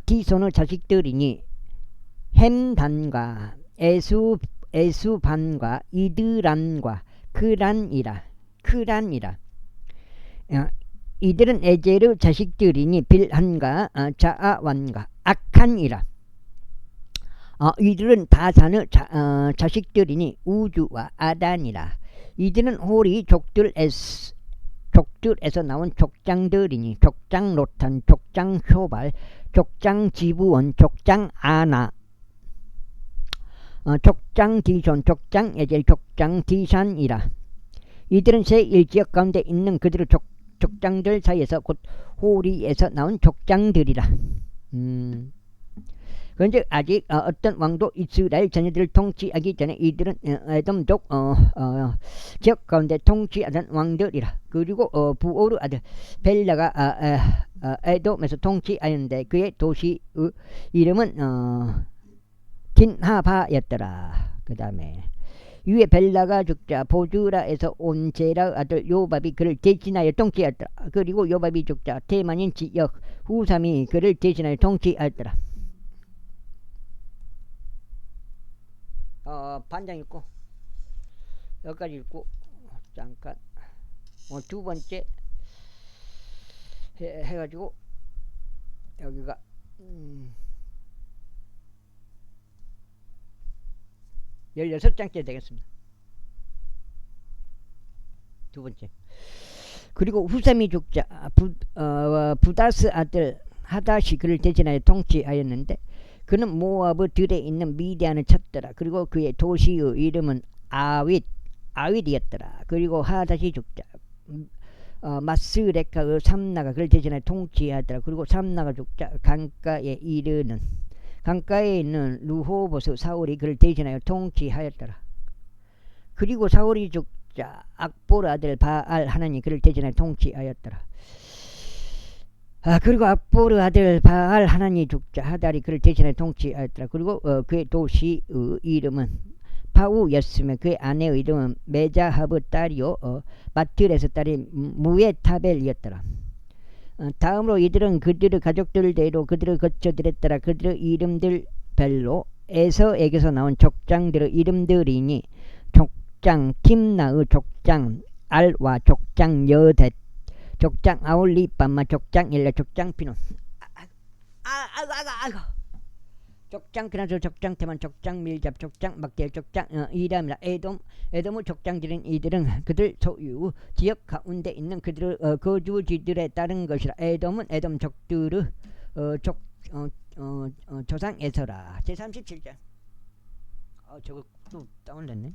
디손의 자식들이니 햄단과 에수반과 이드란과 크란이라. 이들은 에젤의 자식들이니 빌한과 자아완과 악한이라. 이들은 다산의 자식들이니 우주와 아단이라. 이들은 호리 족들에서 나온 족장들이니 족장 로탄, 족장 쇼발, 족장 지브온, 족장 아나, 족장 디손, 족장 에젤, 족장 디산이라. 이들은 세일 지역 가운데 있는 그들의 족장들 사이에서 곧 호리에서 나온 족장들이라. 그런데 아직 어떤 왕도 이스라엘 자녀들을 통치하기 전에 이들은 에돔족 지역 가운데 통치하던 왕들이라. 그리고 부올의 아들 벨라가 에돔에서 통치하였는데 그의 도시의 이름은 딘하바였더라. 그 다음에 위에 벨라가 죽자 보즈라에서 온 제라 아들 요밥이 그를 대신하여 통치하였더라. 그리고 요밥이 죽자 테만인 지역 후삼이 그를 대신하여 통치하였더라. 반장 읽고 여기까지 읽고 잠깐 두 번째 해가지고 여기가 16장째 되겠습니다. 두 번째. 그리고 후삼이 죽자 부다스 아들 하다시 그를 대신하여 통치하였는데 그는 모압의 들에 있는 미디안을 쳤더라. 그리고 그의 도시의 이름은 아윗이었더라. 그리고 하다시 죽자 마스레카의 삼나가 그를 대신하여 통치하더라. 그리고 삼나가 죽자 강가에 있는 루호보스 사울이 그를 대신하여 통치하였더라. 그리고 사울이 죽자 악보르 아들 바알 하나니 그를 대신하여 통치하였더라. 그리고 악보르 아들 바알 하나니 죽자 하달이 그를 대신하여 통치하였더라. 그리고 그의 도시의 이름은 파우였으며 그의 아내의 이름은 메자하브 딸이요 마틀에서 딸이 무에타벨이었더라. 다음으로 이들은 그들의 가족들대로 그들의 거처들에 따라 그들의 이름들별로 에서에게서 나온 족장들의 이름들이니 족장 팀나의 족장 알와 족장 여댓 족장 아울리밤마 족장 일레 족장 피논 족장 그나저 족장 태만 족장 밀잡 족장 막대 족장 이람이라 에돔의 족장들은 이들은 그들 소유 지역 가운데 있는 그들의 거주지들에 따른 것이라. 에돔은 에돔 족들의 조상에서라. 제37절. 저거 또 다운됐네.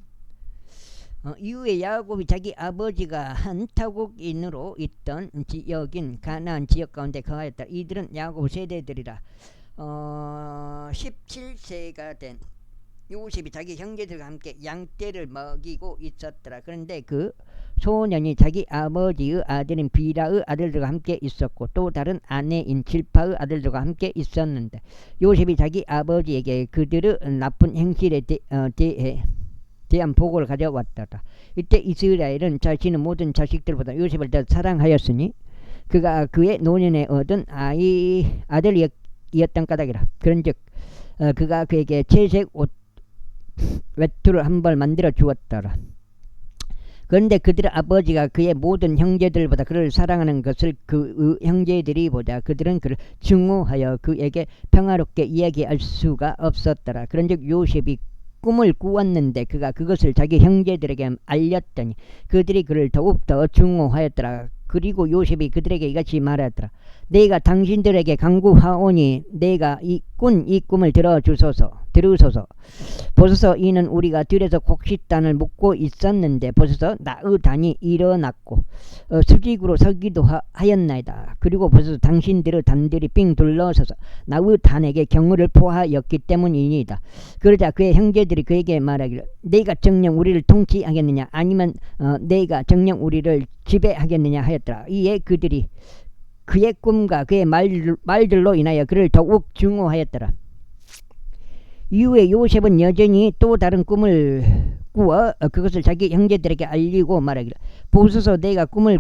이후에 야곱이 자기 아버지가 한 타국인으로 있던 지역인 가나안 지역 가운데 거하였다. 이들은 야곱 세대들이라. 17세가 된 요셉이 자기 형제들과 함께 양떼를 먹이고 있었더라. 그런데 그 소년이 자기 아버지의 아들인 비라의 아들들과 함께 있었고 또 다른 아내인 질파의 아들들과 함께 있었는데 요셉이 자기 아버지에게 그들의 나쁜 행실에 대한 보고를 가져왔더라. 이때 이스라엘은 자신의 모든 자식들보다 요셉을 더 사랑하였으니 그가 그의 노년에 얻은 아들이었던 까닭이라. 그런즉 그가 그에게 채색 옷 외투를 한 벌 만들어 주었더라. 그런데 그들의 아버지가 그의 모든 형제들보다 그를 사랑하는 것을 그 형제들이 보자 그들은 그를 증오하여 그에게 평화롭게 이야기할 수가 없었더라. 그런즉 요셉이 꿈을 꾸었는데 그가 그것을 자기 형제들에게 알렸더니 그들이 그를 더욱더 증오하였더라. 그리고 요셉이 그들에게 이같이 말하였더라. 내가 당신들에게 간구하오니 내가 이 꿈을 들으소서. 보소서 이는 우리가 들에서 곡식단을 묶고 있었는데 보소서 나의 단이 일어났고 수직으로 서기도 하였나이다. 그리고 보소서 당신들의 단들이 삥 둘러서서 나의 단에게 경을 포하였기 때문이니이다. 그러자 그의 형제들이 그에게 말하기를 내가 정녕 우리를 통치하겠느냐 아니면 내가 정녕 우리를 지배하겠느냐 하였더라. 이에 그들이 그의 꿈과 그의 말들로 인하여 그를 더욱 증오하였더라. 이후에 요셉은 여전히 또 다른 꿈을 꾸어 그것을 자기 형제들에게 알리고 말하기를 보소서 내가 꿈을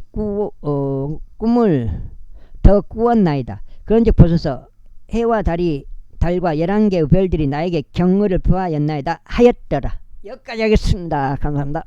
더 꾸었나이다. 그런즉 보소서 해와 달과 11개의 별들이 나에게 경을 표하였나이다 하였더라. 여기까지 하겠습니다. 감사합니다.